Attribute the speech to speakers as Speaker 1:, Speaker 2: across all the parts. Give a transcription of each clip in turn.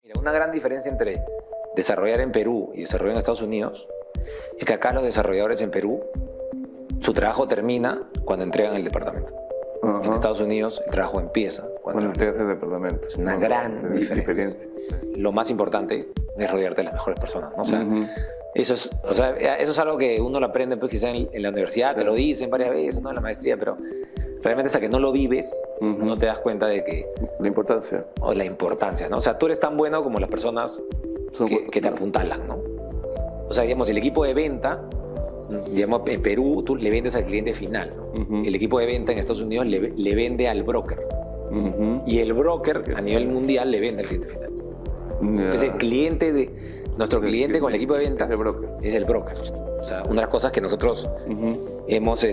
Speaker 1: Mira, una gran diferencia entre desarrollar en Perú y desarrollar en Estados Unidos es que acá los desarrolladores en Perú, su trabajo termina cuando entregan el departamento. En Estados Unidos el trabajo empieza
Speaker 2: cuando entregas el departamento.
Speaker 1: Es una gran diferencia. Lo más importante es rodearte de las mejores personas, ¿no? O sea, eso es algo que uno lo aprende pues, quizá en la universidad, te lo dicen varias veces, ¿no? En la maestría, pero realmente hasta que no lo vives, no te das cuenta de que...
Speaker 2: La importancia.
Speaker 1: O la importancia, ¿no? O sea, tú eres tan bueno como las personas que te apuntalan, ¿no? O sea, digamos, el equipo de venta, digamos, en Perú tú le vendes al cliente final, ¿no? El equipo de venta en Estados Unidos le vende al broker. Y el broker a nivel mundial le vende al cliente final. Entonces el cliente nuestro cliente con el equipo de ventas es el broker. O sea, una de las cosas que nosotros hemos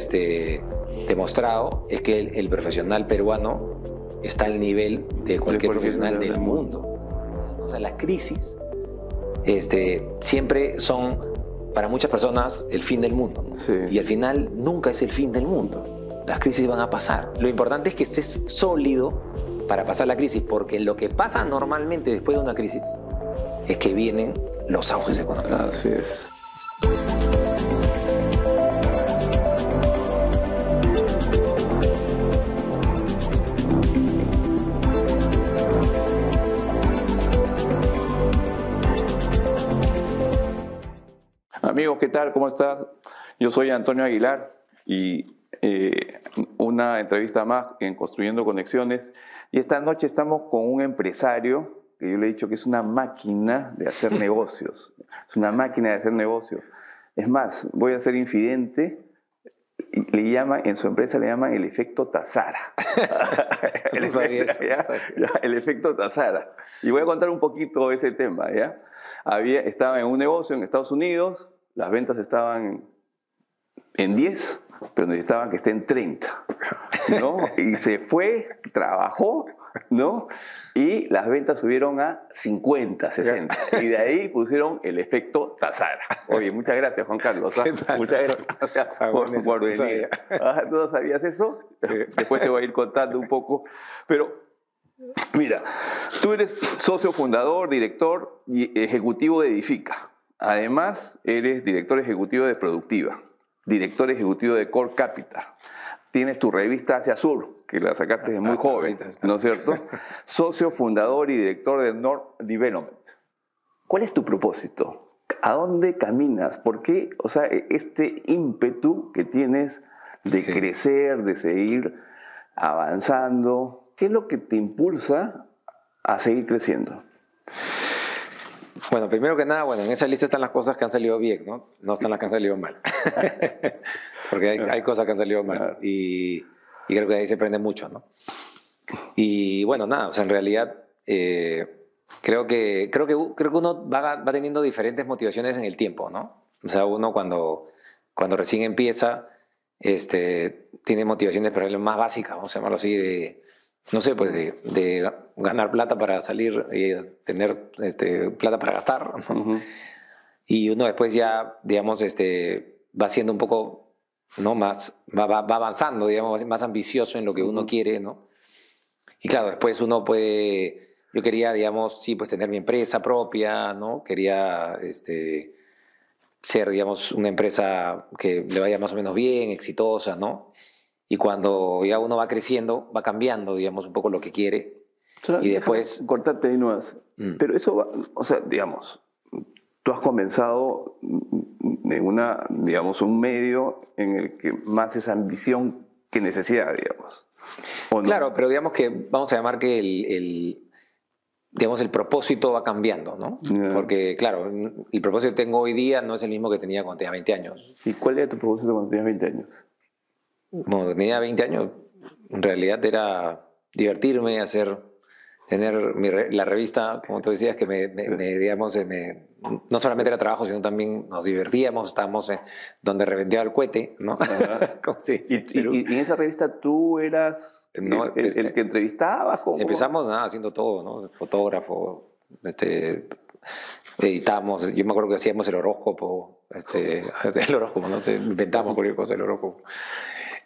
Speaker 1: demostrado es que el profesional peruano está al nivel de cualquier profesional del mundo. O sea, las crisis siempre son para muchas personas el fin del mundo, ¿no?
Speaker 2: Sí.
Speaker 1: Y al final nunca es el fin del mundo. Las crisis van a pasar. Lo importante es que estés sólido para pasar la crisis, porque lo que pasa normalmente después de una crisis es que vienen los auges económicos.
Speaker 2: Así es. Amigos, ¿qué tal? ¿Cómo estás? Yo soy Antonio Aguilar y una entrevista más en Construyendo Conexiones. Y esta noche estamos con un empresario que yo le he dicho que es una máquina de hacer negocios. Es una máquina de hacer negocios. Es más, voy a ser infidente. En su empresa le llaman el efecto Tazara. El efecto Tazara. Y voy a contar un poquito de ese tema, ¿ya? Estaba en un negocio en Estados Unidos, las ventas estaban en 10, pero necesitaban que esté en 30, ¿no? Y se fue, trabajó, ¿no? Y las ventas subieron a 50, 60. Y de ahí pusieron el efecto Tazara. Oye, muchas gracias, Juan Carlos. Muchas gracias por venir. ¿Tú no sabías eso? Después te voy a ir contando un poco. Pero, mira, tú eres socio fundador, director y ejecutivo de Edifica. Además, eres director ejecutivo de Productiva, director ejecutivo de Core Capital. Tienes tu revista Hacia Sur, que la sacaste de muy joven, ¿no es cierto? Socio fundador y director de North Development. ¿Cuál es tu propósito? ¿A dónde caminas? ¿Por qué? O sea, este ímpetu que tienes de crecer, de seguir avanzando, ¿qué es lo que te impulsa a seguir creciendo?
Speaker 1: Bueno, primero que nada, en esa lista están las cosas que han salido bien, ¿no? No están las que han salido mal. Porque hay cosas que han salido mal. Y creo que de ahí se aprende mucho, ¿no? Y bueno, nada, o sea, en realidad creo que uno va teniendo diferentes motivaciones en el tiempo, ¿no? O sea, uno cuando recién empieza tiene motivaciones por ejemplo, más básicas, vamos a llamarlo así, de ganar plata para salir y tener plata para gastar, ¿no? Y uno después ya, digamos, va siendo un poco, ¿no? va avanzando, digamos, más ambicioso en lo que uno quiere, ¿no? Y claro, después uno puede, yo quería, digamos, sí, pues tener mi empresa propia, ¿no? Quería ser, digamos, una empresa que le vaya más o menos bien, exitosa, ¿no? Y cuando ya uno va creciendo, va cambiando, digamos, un poco lo que quiere.
Speaker 2: Y después... Cortarte de nuevo. Pero eso va, o sea, digamos, tú has comenzado en digamos, un medio en el que más es ambición que necesidad, digamos. ¿O no?
Speaker 1: Claro, pero digamos que vamos a llamar que digamos, el propósito va cambiando, ¿no? Porque, claro, el propósito que tengo hoy día no es el mismo que tenía cuando tenía 20 años.
Speaker 2: ¿Y cuál era tu propósito cuando tenías 20 años?
Speaker 1: Cuando tenía 20 años, en realidad era divertirme, tener la revista, como tú decías, que digamos, no solamente era trabajo, sino también nos divertíamos, estábamos donde reventaba el cohete, ¿no?
Speaker 2: ¿Y en esa revista tú eras el que entrevistabas?
Speaker 1: Empezamos haciendo todo, ¿no? Fotógrafo, editamos, yo me acuerdo que hacíamos el horóscopo, no sé, inventamos cualquier cosa del horóscopo.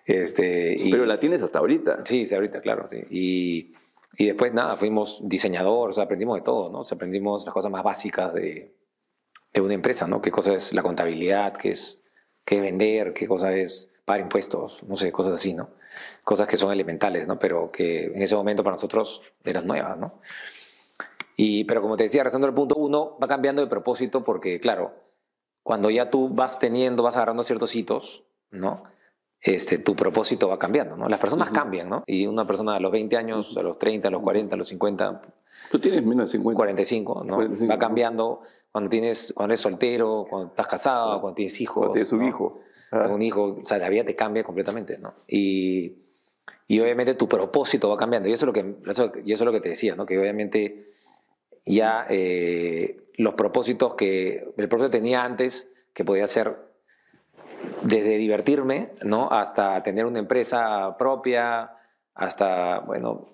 Speaker 2: Pero la tienes hasta ahorita.
Speaker 1: Sí, ahorita, claro, sí. Y después, nada, fuimos diseñadores, o sea, aprendimos de todo, ¿no? O sea, aprendimos las cosas más básicas de una empresa, ¿no? Qué cosa es la contabilidad, qué es vender, qué cosa es pagar impuestos, no sé, cosas así, ¿no? Cosas que son elementales, ¿no? Pero que en ese momento para nosotros eran nuevas, ¿no? Pero como te decía, regresando al punto, uno va cambiando de propósito porque, claro, cuando ya tú vas agarrando ciertos hitos, ¿no? Tu propósito va cambiando, ¿no? Las personas cambian, ¿no? Y una persona a los 20 años, a los 30, a los 40, a los 50...
Speaker 2: Tú tienes menos de 50.
Speaker 1: 45, ¿no? 45, va cambiando cuando eres soltero, cuando estás casado, cuando tienes hijos.
Speaker 2: Cuando tienes un
Speaker 1: ¿no?
Speaker 2: hijo.
Speaker 1: Un hijo, o sea, la vida te cambia completamente, ¿no? Y obviamente tu propósito va cambiando. Y eso es lo que te decía, ¿no? Que obviamente ya los propósitos que el propósito tenía antes, que podía ser desde divertirme, ¿no? Hasta tener una empresa propia, hasta, bueno,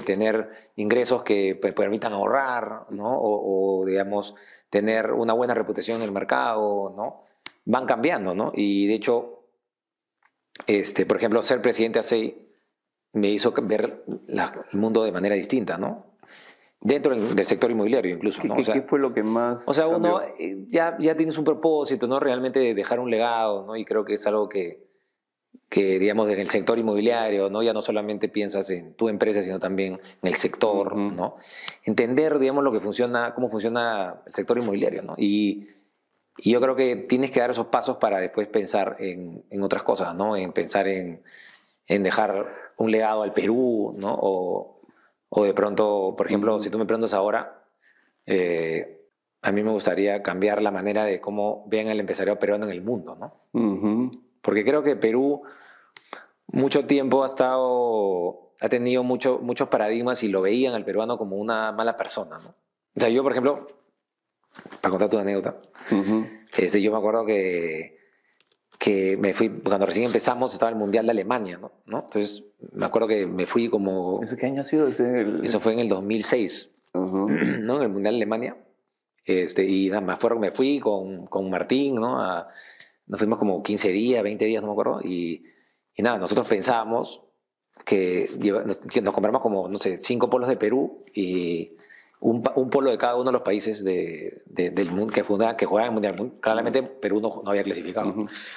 Speaker 1: tener ingresos que permitan ahorrar, ¿no? O, digamos, tener una buena reputación en el mercado, ¿no? Van cambiando, ¿no? Y de hecho, por ejemplo, ser presidente ASEI me hizo ver el mundo de manera distinta, ¿no? Dentro del sector inmobiliario incluso, ¿no?
Speaker 2: ¿Qué fue lo que más
Speaker 1: O sea,
Speaker 2: cambió?
Speaker 1: uno ya tienes un propósito, ¿no? Realmente dejar un legado, ¿no? Y creo que es algo que digamos, en el sector inmobiliario, ¿no? Ya no solamente piensas en tu empresa, sino también en el sector, ¿no? Entender, digamos, cómo funciona el sector inmobiliario, ¿no? Y yo creo que tienes que dar esos pasos para después pensar en otras cosas, ¿no? En pensar en dejar un legado al Perú, ¿no? O de pronto, por ejemplo, si tú me preguntas ahora, a mí me gustaría cambiar la manera de cómo ven al empresariado peruano en el mundo, ¿no? Porque creo que Perú mucho tiempo ha tenido muchos paradigmas y lo veían al peruano como una mala persona, ¿no? O sea, yo, por ejemplo, para contarte una anécdota, yo me acuerdo que me fui, cuando recién empezamos estaba el Mundial de Alemania, ¿no? Entonces, me acuerdo que me fui como...
Speaker 2: ¿Eso qué año ha sido?
Speaker 1: Eso fue en el 2006, ¿no? En el Mundial de Alemania. Y nada, me fui con Martín, ¿no? Nos fuimos como 15 días, 20 días, no me acuerdo, y nada, nosotros pensábamos que nos compramos como, no sé, 5 polos de Perú y un polo de cada uno de los países del mundo que jugaban el Mundial. Claramente Perú no había clasificado,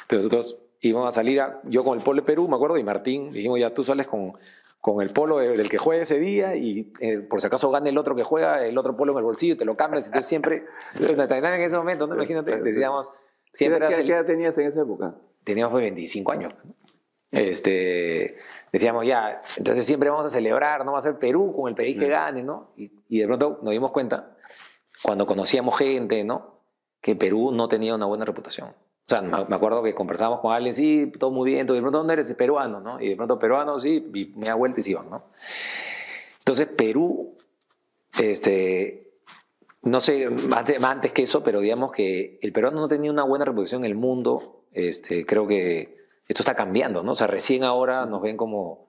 Speaker 1: pero nosotros íbamos a salir, yo con el polo de Perú, me acuerdo, y Martín, dijimos, ya tú sales con el polo del que juegue ese día y por si acaso gane el otro que juega, el otro polo en el bolsillo y te lo cambias. Entonces siempre, en ese momento, ¿no? Imagínate, decíamos...
Speaker 2: ¿Qué edad tenías en esa época?
Speaker 1: Teníamos 25 años. Decíamos ya, entonces siempre vamos a celebrar, ¿no? Va a ser Perú con el país que gane, ¿no? Y de pronto nos dimos cuenta, cuando conocíamos gente, ¿no? Que Perú no tenía una buena reputación. O sea, me acuerdo que conversábamos con alguien, sí, todo muy bien, todo, y de pronto, ¿dónde eres? Peruano, ¿no? Y de pronto, peruano, sí, y me da vuelta y se iban, ¿no? Entonces, Perú, no sé, antes que eso, pero digamos que el peruano no tenía una buena reputación en el mundo. Creo que esto está cambiando, ¿no? O sea, recién ahora nos ven como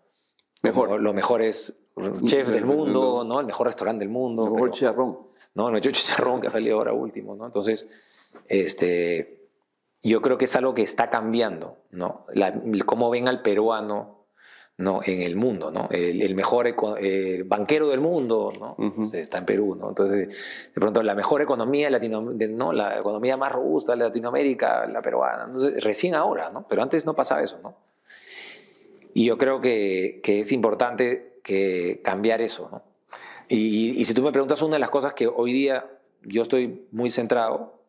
Speaker 1: los mejores chefs del mundo, ¿no? El mejor restaurante del mundo.
Speaker 2: El mejor chicharrón.
Speaker 1: No, el mejor chicharrón que ha salido ahora último, ¿no? Entonces, yo creo que es algo que está cambiando, ¿no? Cómo ven al peruano, ¿no? En el mundo, ¿no? El mejor banquero del mundo, ¿no? Está en Perú, ¿no? Entonces, de pronto, la mejor economía ¿no? La economía más robusta de Latinoamérica, la peruana. Entonces, recién ahora, ¿no? Pero antes no pasaba eso, ¿no? Y yo creo que es importante cambiar eso, ¿no? Y si tú me preguntas, una de las cosas que hoy día yo estoy muy centrado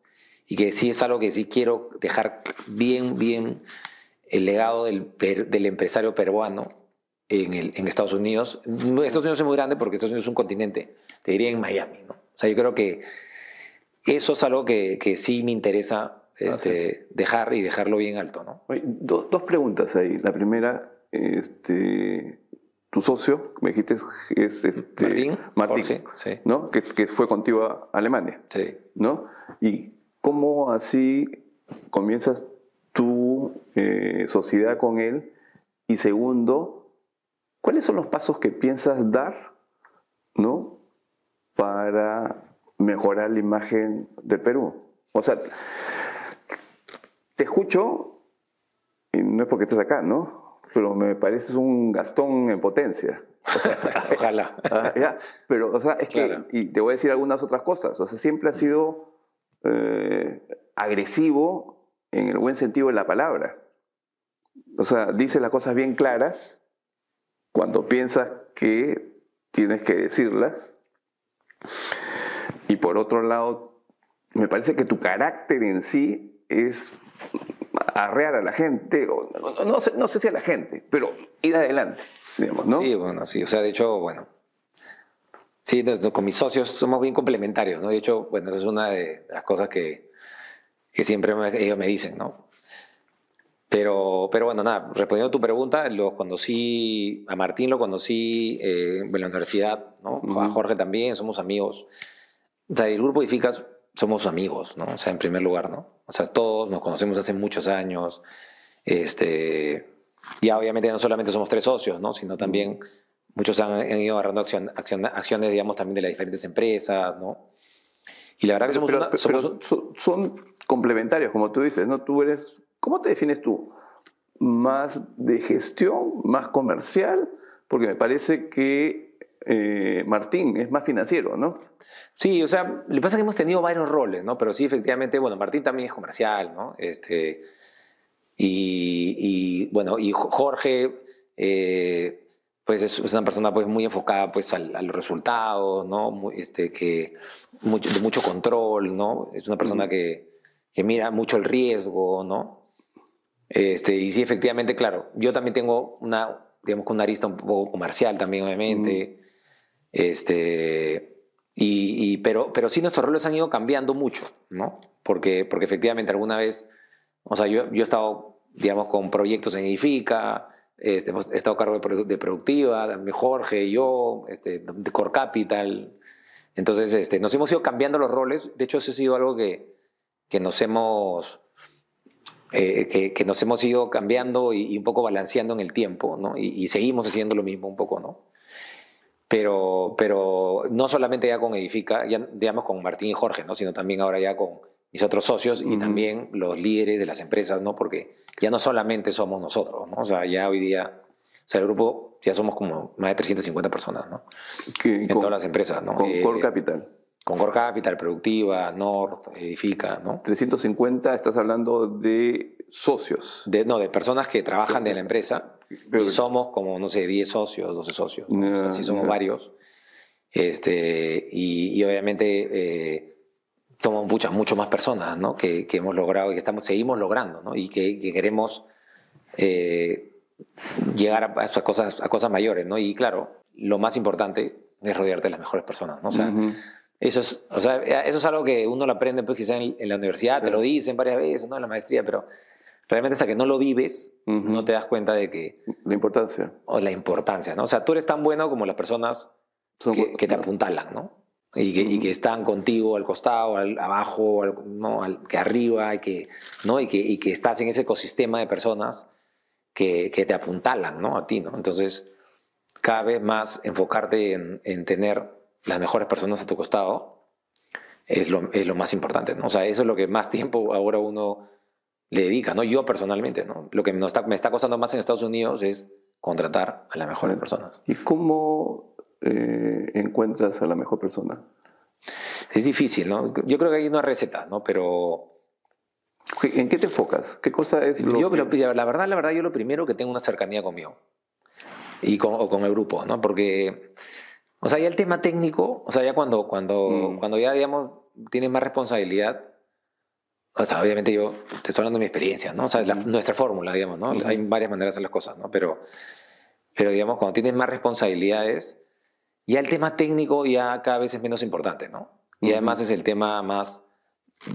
Speaker 1: y que sí es algo que sí quiero dejar bien el legado del empresario peruano en Estados Unidos. Estados Unidos es muy grande porque Estados Unidos es un continente, te diría en Miami, ¿no? O sea, yo creo que eso es algo que sí me interesa dejar y dejarlo bien alto, ¿no?
Speaker 2: Dos preguntas ahí. La primera, tu socio, me dijiste, es
Speaker 1: Martín,
Speaker 2: Jorge,
Speaker 1: sí.
Speaker 2: ¿no? Que fue contigo a Alemania,
Speaker 1: sí.
Speaker 2: ¿no? ¿Y cómo así comienzas tu sociedad con él? Y segundo, ¿cuáles son los pasos que piensas dar, ¿no? Para mejorar la imagen del Perú? O sea, te escucho, y no es porque estés acá, ¿no? Pero me pareces un Gastón en potencia. O sea,
Speaker 1: Ojalá.
Speaker 2: ya, pero, o sea, es
Speaker 1: Claro.
Speaker 2: que, y te voy a decir algunas otras cosas, o sea, siempre ha sido agresivo en el buen sentido de la palabra. O sea, dice las cosas bien claras cuando piensas que tienes que decirlas. Y por otro lado, me parece que tu carácter en sí es arrear a la gente, o no sé si a la gente, pero ir adelante, digamos, ¿no?
Speaker 1: Sí, bueno, sí. O sea, de hecho, bueno. Sí, con mis socios somos bien complementarios, ¿no? De hecho, bueno, eso es una de las cosas que siempre ellos me dicen, ¿no? Pero bueno, nada, respondiendo a tu pregunta, lo conocí, a Martín lo conocí en la universidad, ¿no? A Jorge también, somos amigos. O sea, el grupo IFICAS somos amigos, ¿no? O sea, en primer lugar, ¿no? O sea, todos nos conocemos hace muchos años. Ya obviamente no solamente somos 3 socios, ¿no? Sino también muchos han ido agarrando acciones, digamos, también de las diferentes empresas, ¿no? Y la verdad que
Speaker 2: son complementarios, como tú dices, ¿no? Tú eres, ¿cómo te defines tú? ¿Más de gestión, más comercial? Porque me parece que Martín es más financiero, ¿no?
Speaker 1: Sí, o sea, lo que pasa es que hemos tenido varios roles, ¿no? Pero sí, efectivamente, bueno, Martín también es comercial, ¿no? Bueno, y Jorge, pues es una persona pues muy enfocada pues a los resultados, ¿no? De mucho control, ¿no? Es una persona que mira mucho el riesgo, ¿no? Y sí, efectivamente, claro, yo también tengo digamos, una arista un poco comercial también, obviamente. Pero sí nuestros roles han ido cambiando mucho, ¿no? Porque efectivamente alguna vez, o sea, yo he estado, digamos, con proyectos en Edifica, he estado a cargo de Productiva, también Jorge, yo, de Core Capital. Entonces, nos hemos ido cambiando los roles. De hecho, eso ha sido algo que nos hemos... que nos hemos ido cambiando y un poco balanceando en el tiempo, ¿no? Y seguimos haciendo lo mismo un poco, ¿no? Pero no solamente ya con Edifica, ya, digamos con Martín y Jorge, ¿no? Sino también ahora ya con mis otros socios y también los líderes de las empresas, ¿no? Porque ya no solamente somos nosotros, ¿no? O sea, ya hoy día, o sea, el grupo ya somos como más de 350 personas, ¿no? En todas las empresas, ¿no?
Speaker 2: Con Core Capital.
Speaker 1: Con Core Capital, Productiva, Nord, Edifica, ¿no?
Speaker 2: 350, estás hablando de socios.
Speaker 1: No, de personas que trabajan de la empresa. Y somos como, no sé, 10 socios, 12 socios, ¿no? O sea, sí somos varios. Y obviamente somos mucho más personas, ¿no? Que hemos logrado y que seguimos logrando, ¿no? Y que queremos llegar a cosas mayores, ¿no? Y claro, lo más importante es rodearte de las mejores personas, ¿no? O sea, eso es algo que uno lo aprende pues quizá en la universidad, te lo dicen varias veces, ¿no? En la maestría, pero realmente hasta que no lo vives, no te das cuenta de que...
Speaker 2: La importancia.
Speaker 1: O la importancia, ¿no? O sea, tú eres tan bueno como las personas que te apuntalan, ¿no? Y que están contigo al costado, abajo, que arriba, ¿no? Y que estás en ese ecosistema de personas que te apuntalan, ¿no? A ti, ¿no? Entonces, cada vez más enfocarte en tener las mejores personas a tu costado es lo más importante, ¿no? O sea, eso es lo que más tiempo ahora uno le dedica, ¿no? Yo personalmente, ¿no? Lo que me está costando más en Estados Unidos es contratar a las mejores personas.
Speaker 2: ¿Y cómo encuentras a la mejor persona?
Speaker 1: Es difícil, ¿no? Yo creo que hay una receta, ¿no? Pero...
Speaker 2: ¿En qué te enfocas? ¿Qué cosa es
Speaker 1: la verdad, yo lo primero que tengo una cercanía conmigo o con el grupo, ¿no? Porque, o sea, ya el tema técnico, o sea, ya cuando ya, digamos, tienes más responsabilidad, o sea, obviamente yo te estoy hablando de mi experiencia, ¿no? O sea, nuestra fórmula, digamos, ¿no? Hay varias maneras de hacer las cosas, ¿no? Pero, digamos, cuando tienes más responsabilidades, ya el tema técnico ya cada vez es menos importante, ¿no? Y además es el tema más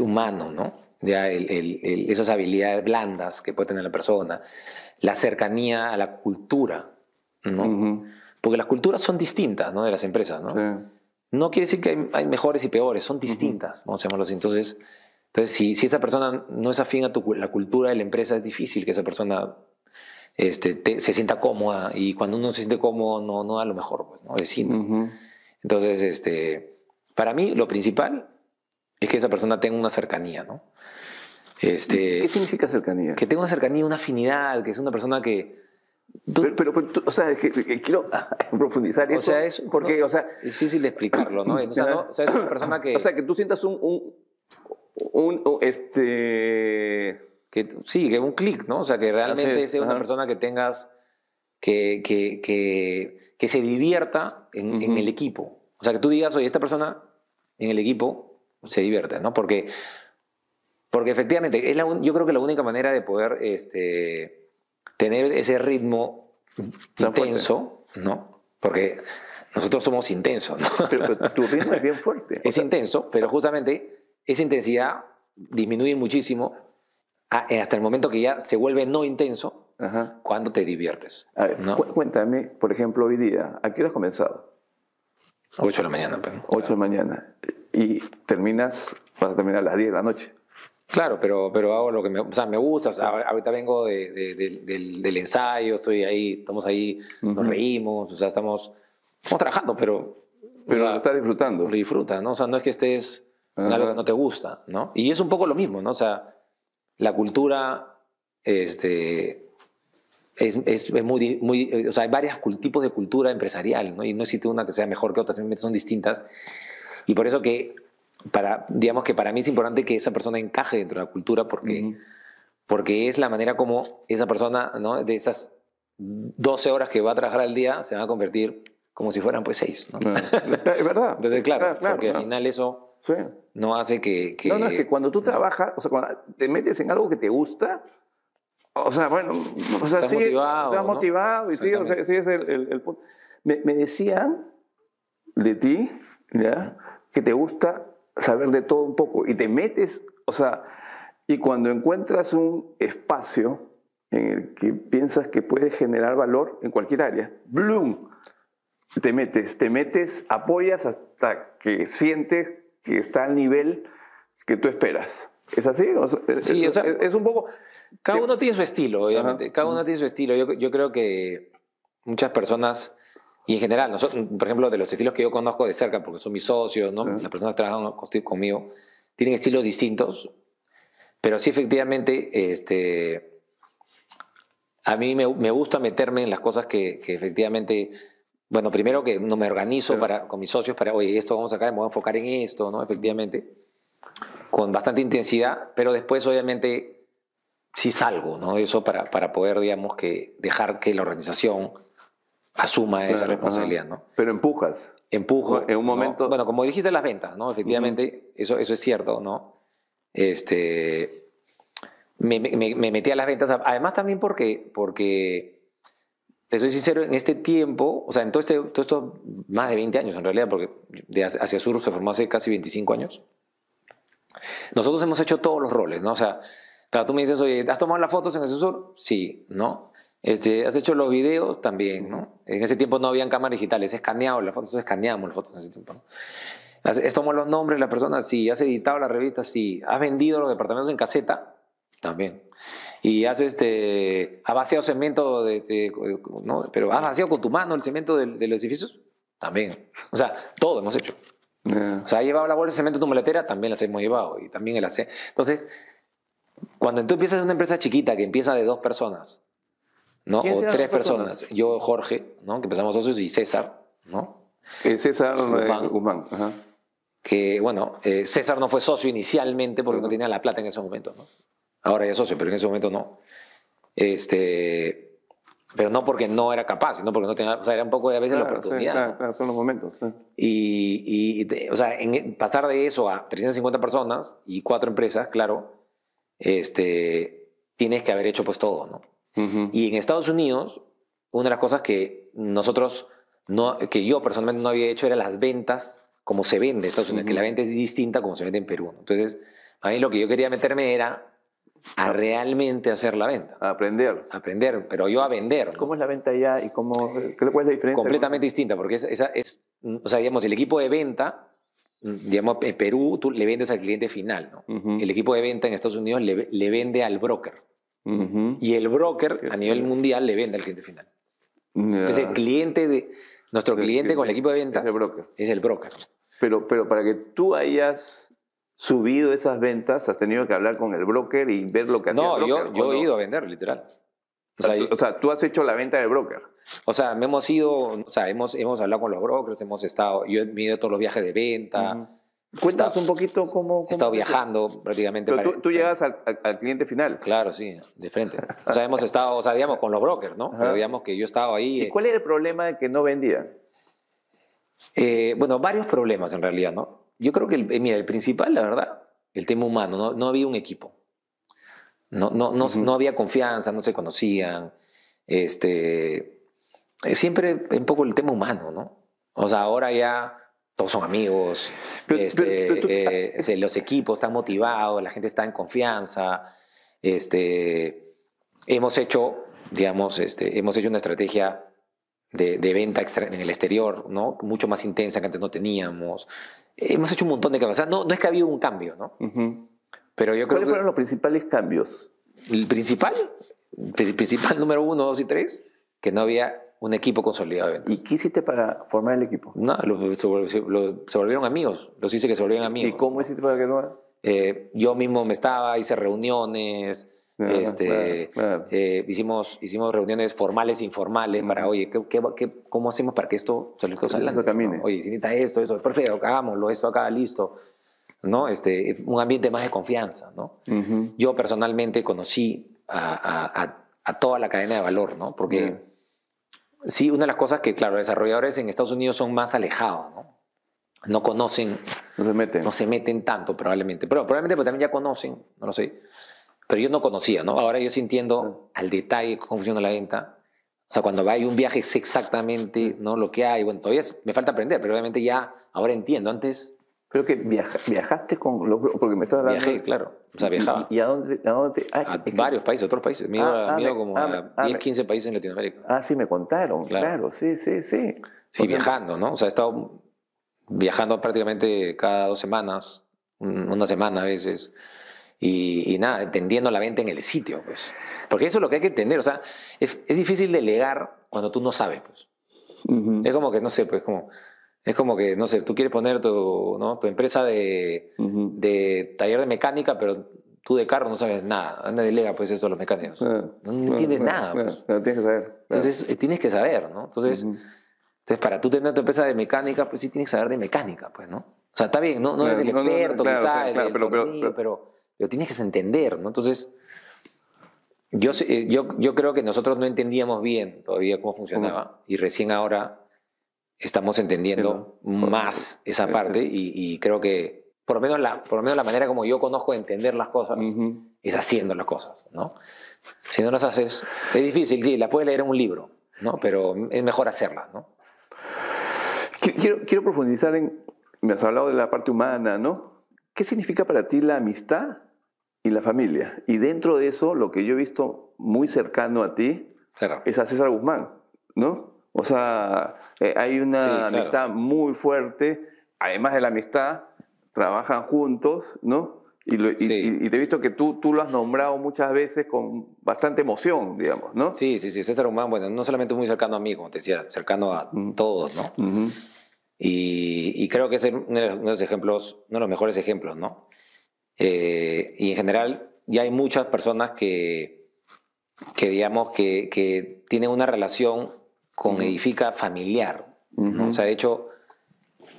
Speaker 1: humano, ¿no? Ya esas habilidades blandas que puede tener la persona, la cercanía a la cultura, ¿no? Porque las culturas son distintas, ¿no? De las empresas, ¿no?
Speaker 2: Sí.
Speaker 1: No quiere decir que hay mejores y peores, son distintas, vamos a llamarlo así. Entonces si esa persona no es afín a la cultura de la empresa, es difícil que esa persona se sienta cómoda, y cuando uno se siente cómodo no da lo mejor, pues, ¿no? De cine. Entonces, para mí lo principal es que esa persona tenga una cercanía, ¿no?
Speaker 2: ¿Qué significa cercanía?
Speaker 1: Que tenga una cercanía, una afinidad, que es una persona que
Speaker 2: Pero o sea, que quiero profundizar eso.
Speaker 1: O sea, es,
Speaker 2: porque,
Speaker 1: no,
Speaker 2: o sea,
Speaker 1: es difícil de explicarlo, ¿no? O sea, o sea, es una persona que...
Speaker 2: O sea, que tú sientas
Speaker 1: sí, que un clic, ¿no? O sea, que realmente sea una persona que tengas... Que se divierta en el equipo. O sea, que tú digas, oye, esta persona en el equipo se divierte, ¿no? Porque efectivamente, yo creo que la única manera de poder tener ese ritmo intenso, ¿no? Porque nosotros somos intensos, ¿no?
Speaker 2: Pero tu ritmo es bien fuerte.
Speaker 1: Es intenso, pero justamente esa intensidad disminuye muchísimo hasta el momento que ya se vuelve no intenso.
Speaker 2: Ajá.
Speaker 1: Cuando te diviertes.
Speaker 2: A ver, ¿no? Cuéntame, por ejemplo, hoy día, ¿a qué hora has comenzado?
Speaker 1: 8 de la mañana. Pero,
Speaker 2: 8 de la mañana. Y vas a terminar a las 10 de la noche.
Speaker 1: Claro, pero hago lo que me gusta. O sea, ahorita vengo del ensayo, estamos ahí, nos reímos, o sea, estamos trabajando, pero
Speaker 2: lo estás disfrutando.
Speaker 1: Lo disfrutas, ¿no? O sea, no es que estés en algo que no te gusta, ¿no? Y es un poco lo mismo, ¿no? O sea, la cultura, es muy, o sea, hay varios tipos de cultura empresarial, ¿no? Y no existe una que sea mejor que otra, simplemente son distintas. Y por eso que, digamos que para mí es importante que esa persona encaje dentro de la cultura porque es la manera como esa persona, ¿no? De esas 12 horas que va a trabajar al día se van a convertir como si fueran pues 6, ¿no?
Speaker 2: Es verdad.
Speaker 1: Entonces, claro, porque al final eso no hace que...
Speaker 2: No, es que cuando tú trabajas, o sea, cuando te metes en algo que te gusta... O sea, bueno, o sea,
Speaker 1: estás
Speaker 2: motivado,
Speaker 1: ¿no?
Speaker 2: Y sí, o sea, sí es el punto. Me decían de ti, ¿ya? Que te gusta saber de todo un poco y te metes, o sea, y cuando encuentras un espacio en el que piensas que puedes generar valor en cualquier área, ¡bloom! Te metes, apoyas hasta que sientes que está al nivel que tú esperas. ¿Es así? O sea,
Speaker 1: sí, o sea,
Speaker 2: es un poco...
Speaker 1: Cada uno tiene su estilo, obviamente. Cada uno tiene su estilo. Yo creo que muchas personas, y en general, nosotros, por ejemplo, de los estilos que yo conozco de cerca, porque son mis socios, ¿no? Las personas que trabajan conmigo, tienen estilos distintos, pero sí, efectivamente, a mí me gusta meterme en las cosas que efectivamente, bueno, primero que no me organizo con mis socios para, oye, esto vamos acá, me voy a enfocar en esto, ¿no? Efectivamente, con bastante intensidad, pero después, obviamente, sí salgo, ¿no? Eso para poder, digamos, dejar que la organización asuma esa responsabilidad, ¿no?
Speaker 2: Pero empujas.
Speaker 1: Empujo.
Speaker 2: En un momento...
Speaker 1: ¿no? Bueno, como dijiste, las ventas, ¿no? Efectivamente, eso es cierto, ¿no? Me metí a las ventas, además también porque te soy sincero, en este tiempo, o sea, en todo esto más de 20 años en realidad, porque Asia Sur se formó hace casi 25 años, nosotros hemos hecho todos los roles, ¿no? O sea, claro, tú me dices, oye, ¿has tomado las fotos en Asia Sur? Sí, ¿no? ¿Has hecho los videos? También, ¿no? En ese tiempo no habían cámaras digitales, escaneado las fotos, escaneamos las fotos en ese tiempo, ¿no? ¿Has tomado los nombres de las personas? Sí. ¿Has editado las revistas? Sí. ¿Has vendido los departamentos en caseta? También. ¿Y has vaciado cemento, ¿no? ¿Pero has vaciado con tu mano el cemento de los edificios? También. O sea, todo hemos hecho. O sea, ¿has llevado la bolsa de cemento a tu maletera? También las hemos llevado. Y también el AC. Entonces, cuando tú empiezas en una empresa chiquita que empieza de 2 personas, ¿no? O 3 personas. Yo, Jorge, ¿no? Que empezamos socios, y César, ¿no?
Speaker 2: César Guzmán. Ajá.
Speaker 1: Que, bueno, César no fue socio inicialmente porque no tenía la plata en ese momento, ¿no? Ahora ya es socio, pero en ese momento no. Pero no porque no era capaz, sino porque no tenía, o sea, era un poco a veces la oportunidad.
Speaker 2: Claro, son los momentos.
Speaker 1: O sea, pasar de eso a 350 personas y 4 empresas, claro, tienes que haber hecho pues todo, ¿no? Y en Estados Unidos, una de las cosas que que yo personalmente no había hecho era las ventas como se vende en Estados Unidos, que la venta es distinta como se vende en Perú, ¿no? Entonces, a mí lo que yo quería meterme era a realmente hacer la venta.
Speaker 2: A aprender.
Speaker 1: Pero yo a vender, ¿no?
Speaker 2: ¿Cómo es la venta allá y cuál es la diferencia?
Speaker 1: Completamente distinta, porque o sea, digamos, el equipo de venta, digamos, en Perú tú le vendes al cliente final, ¿no? El equipo de venta en Estados Unidos le vende al broker. Y el broker a nivel mundial le vende al cliente final. Entonces nuestro cliente con el equipo de ventas es el broker.
Speaker 2: Pero para que tú hayas subido esas ventas, has tenido que hablar con el broker y ver lo que hacía el broker.
Speaker 1: Yo he ido a vender, literal.
Speaker 2: O sea, tú has hecho la venta del broker.
Speaker 1: O sea, hemos ido, o sea, hemos hablado con los brokers, hemos estado, yo he ido a todos los viajes de venta.
Speaker 2: Cuéntanos un poquito cómo
Speaker 1: he estado viajando prácticamente.
Speaker 2: Pero tú llegas al cliente final.
Speaker 1: Claro, sí, de frente. O sea, hemos estado, o sea, digamos, con los brokers, ¿no? Pero digamos que yo he estado ahí.
Speaker 2: ¿Y cuál era el problema de que no vendían?
Speaker 1: Bueno, varios problemas en realidad, ¿no? Yo creo que, mira, el principal, la verdad, el tema humano, no había un equipo. No había confianza, no se conocían. Siempre un poco el tema humano, ¿no? O sea, ahora ya todos son amigos, los equipos están motivados, la gente está en confianza. Hemos hecho, digamos, hemos hecho una estrategia de venta en el exterior, ¿no? Mucho más intensa que antes no teníamos. Hemos hecho un montón de cambios. O sea, no es que ha habido un cambio, ¿no? Pero yo creo
Speaker 2: ¿Cuáles fueron los principales cambios?
Speaker 1: El principal número 1, 2 y 3, que no había un equipo consolidado de ventas.
Speaker 2: ¿Y qué hiciste para formar el equipo?
Speaker 1: No, se volvieron amigos. Los hice que se volvieran amigos.
Speaker 2: ¿Y cómo hiciste para que no?
Speaker 1: Yo mismo hice reuniones. Hicimos reuniones formales e informales para, oye, ¿cómo hacemos para que esto salga?
Speaker 2: Camine.
Speaker 1: ¿No? Oye, si necesita esto, perfecto, hagámoslo, esto acá, listo. ¿No? Un ambiente más de confianza, ¿no? Yo personalmente conocí a toda la cadena de valor, ¿no? Porque sí, una de las cosas que, claro, los desarrolladores en Estados Unidos son más alejados, ¿no? No conocen, no se meten tanto probablemente, pero probablemente porque también ya conocen, no lo sé. Pero yo no conocía, ¿no? Ahora yo sí entiendo al detalle cómo funciona la venta. O sea, cuando hay un viaje sé exactamente, ¿no? Lo que hay. Bueno, todavía me falta aprender, pero obviamente ya ahora entiendo. Antes...
Speaker 2: Creo que viajaste con los... Porque me estás hablando...
Speaker 1: Viajé, claro. O sea, viajaba.
Speaker 2: ¿Y a dónde
Speaker 1: a varios países, otros países. Me he ido como a 10, 15 países en Latinoamérica.
Speaker 2: Sí, me contaron. Claro, sí.
Speaker 1: Sí, viajando, ¿no? O sea, he estado viajando prácticamente cada 2 semanas, una semana a veces. Y nada, entendiendo la venta en el sitio, pues. Porque eso es lo que hay que entender. O sea, es difícil delegar cuando tú no sabes, pues. Es como que, no sé, pues, es como que, no sé, tú quieres poner tu empresa de taller de mecánica, pero tú de carro no sabes nada. Anda, delega, pues, eso a los mecánicos. No entiendes nada, pues.
Speaker 2: Tienes que saber.
Speaker 1: Entonces, tienes que saber, ¿no? Entonces, para tú tener tu empresa de mecánica, pues sí tienes que saber de mecánica, pues, ¿no? O sea, está bien, no eres el experto, quizás, pero tienes que entender, ¿no? Entonces, yo creo que nosotros no entendíamos bien todavía cómo funcionaba y recién ahora estamos entendiendo más esa parte y creo que por lo menos la manera como yo conozco de entender las cosas es haciendo las cosas, ¿no? Si no las haces, es difícil, sí, la puedes leer en un libro, ¿no? Pero es mejor hacerlas, ¿no?
Speaker 2: Quiero profundizar me has hablado de la parte humana, ¿no? ¿Qué significa para ti la amistad y la familia? Y dentro de eso, lo que yo he visto muy cercano a ti es a César Guzmán, ¿no? O sea, hay una amistad muy fuerte. Además de la amistad, trabajan juntos, ¿no? Y te he visto que tú lo has nombrado muchas veces con bastante emoción, digamos, ¿no?
Speaker 1: Sí. César Guzmán, bueno, no solamente muy cercano a mí, como te decía, cercano a todos, ¿no? Y creo que es uno de los ejemplos, uno de los mejores ejemplos, ¿no? Y en general ya hay muchas personas que digamos, que tienen una relación con Edifica familiar, ¿no? O sea, de hecho,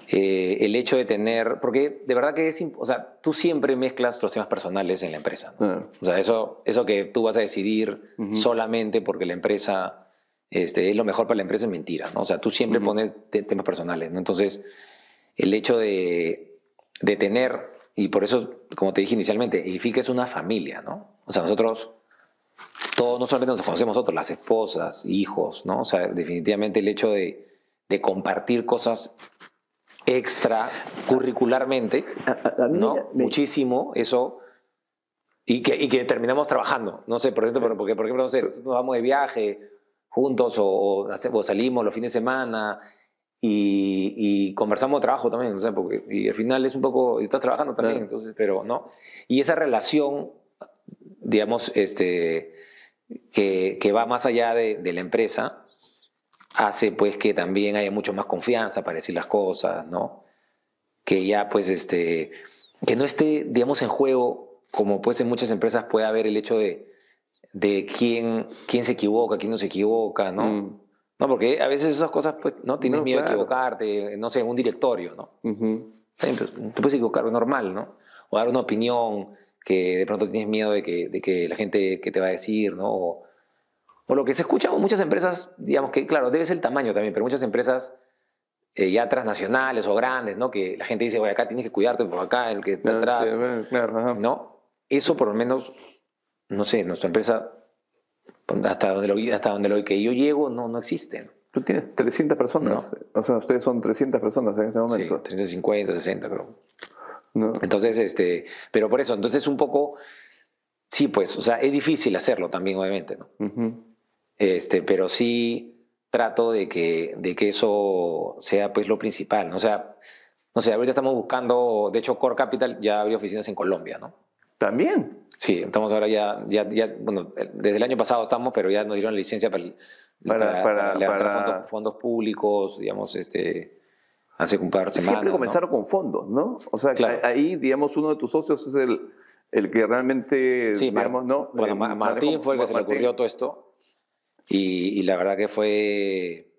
Speaker 1: el hecho de tener... Porque de verdad que o sea, tú siempre mezclas los temas personales en la empresa, ¿no? O sea, eso que tú vas a decidir solamente porque la empresa es lo mejor para la empresa es mentira, ¿no? O sea, tú siempre pones temas personales, ¿no? Entonces, el hecho de tener... Y por eso, como te dije inicialmente, Edifica es una familia, ¿no? O sea, nosotros... Todos, no solamente nos conocemos nosotros, las esposas, hijos, ¿no? O sea, definitivamente el hecho de compartir cosas extracurricularmente, ¿no? Muchísimo, eso, y que terminamos trabajando. No sé, por ejemplo, porque por ejemplo, no sé, nos vamos de viaje juntos o salimos los fines de semana y conversamos de trabajo también, no sé, y al final es un poco, estás trabajando también, entonces, pero no. Y esa relación, digamos, que va más allá de la empresa, hace pues que también haya mucho más confianza para decir las cosas, ¿no? Que ya pues que no esté, digamos, en juego, como pues en muchas empresas puede haber el hecho de de quién se equivoca, quién no se equivoca, ¿no? No, porque a veces esas cosas, pues, ¿no? Tienes miedo de equivocarte, no sé, en un directorio, ¿no? Te puedes equivocar, normal, ¿no? O dar una opinión que de pronto tienes miedo de que la gente que te va a decir, ¿no? O lo que se escucha en muchas empresas, digamos que, claro, debe ser el tamaño también, pero muchas empresas ya transnacionales o grandes, ¿no? Que la gente dice, oye, acá tienes que cuidarte, por acá, el que está atrás,
Speaker 2: sí, claro,
Speaker 1: ¿no? Eso por lo menos, no sé, nuestra empresa, hasta donde lo que yo llego, no existe, ¿no?
Speaker 2: Tú tienes 300 personas,
Speaker 1: no.
Speaker 2: O sea, ustedes son 300 personas en este momento.
Speaker 1: Sí, 350, 60, creo.
Speaker 2: No.
Speaker 1: Entonces, pero por eso, entonces un poco, sí, pues, o sea, es difícil hacerlo también, obviamente, ¿no? Pero sí trato de que eso sea, pues, lo principal, ¿no? O sea, no sé, ahorita estamos buscando, de hecho, Core Capital ya abrió oficinas en Colombia, ¿no?
Speaker 2: ¿También?
Speaker 1: Sí, estamos ahora ya, bueno, desde el año pasado estamos, pero ya nos dieron la licencia para levantar fondos públicos, digamos, hace un par de semanas.
Speaker 2: Siempre comenzaron, ¿no?, con fondos, ¿no? O sea, claro, ahí, digamos, uno de tus socios es el que realmente,
Speaker 1: sí,
Speaker 2: digamos, ¿no?
Speaker 1: Bueno, Martín fue el que se le ocurrió todo esto y la verdad que fue,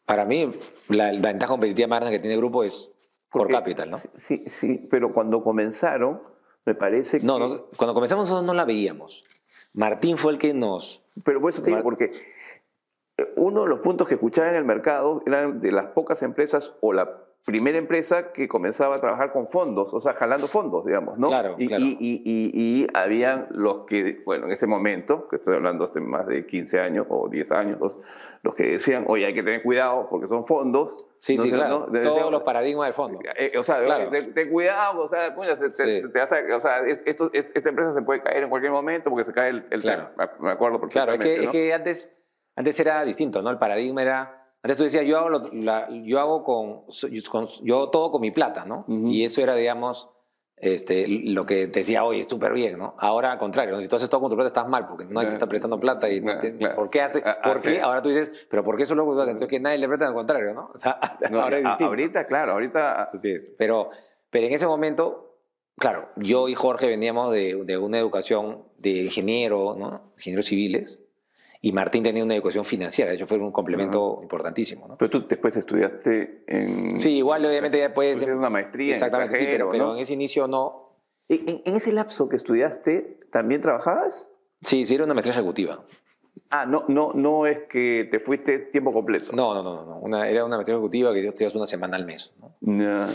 Speaker 1: para mí, la ventaja competitiva más grande que tiene el grupo es Core Capital, ¿no?
Speaker 2: Sí, pero cuando comenzaron, me parece que...
Speaker 1: No, cuando comenzamos nosotros no la veíamos. Martín fue el que nos...
Speaker 2: Pero por eso te digo, porque uno de los puntos que escuchaba en el mercado eran de las pocas empresas o la primera empresa que comenzaba a trabajar con fondos, o sea, jalando fondos, digamos, ¿no?
Speaker 1: Claro, claro.
Speaker 2: Y habían los que, bueno, en ese momento, que estoy hablando hace más de 15 años o 10 años, los que decían, oye, hay que tener cuidado porque son fondos.
Speaker 1: Sí,
Speaker 2: ¿no?
Speaker 1: Sí, claro.
Speaker 2: ¿no?
Speaker 1: Todos los paradigmas del fondo.
Speaker 2: O sea,
Speaker 1: claro,
Speaker 2: ten cuidado, o sea, o sea, esta empresa se puede caer en cualquier momento porque se cae el
Speaker 1: claro.
Speaker 2: tema. Me acuerdo perfectamente.
Speaker 1: Claro, es que antes era distinto, ¿no? El paradigma era... Antes tú decías, yo hago todo con mi plata, ¿no? Y eso era, digamos, lo que te decía, oye, es súper bien, ¿no? Ahora, al contrario, ¿no? Si tú haces todo con tu plata, estás mal, porque no hay que estar prestando plata. Y
Speaker 2: claro.
Speaker 1: ¿Por qué hace? ¿Por qué? Ahora tú dices, ¿pero por qué solo con tu plata? Entonces que nadie le presta, al contrario, ¿no? O sea, ahora es distinto.
Speaker 2: Ahorita, claro, ahorita...
Speaker 1: Así es. Pero en ese momento, claro, yo y Jorge veníamos de una educación de ingeniero, ¿no? Ingenieros civiles. Y Martín tenía una educación financiera, de hecho fue un complemento importantísimo, ¿no?
Speaker 2: Pero tú después estudiaste en...
Speaker 1: Sí, igual obviamente después...
Speaker 2: Hiciste una maestría
Speaker 1: exactamente,
Speaker 2: en extranjero,
Speaker 1: pero
Speaker 2: ¿no?
Speaker 1: en ese inicio no...
Speaker 2: ¿En ese lapso que estudiaste también trabajabas?
Speaker 1: Sí, era una maestría ejecutiva.
Speaker 2: Ah, no es que te fuiste tiempo completo.
Speaker 1: No. Era una maestría ejecutiva que estudias una semana al mes, ¿no?
Speaker 2: No.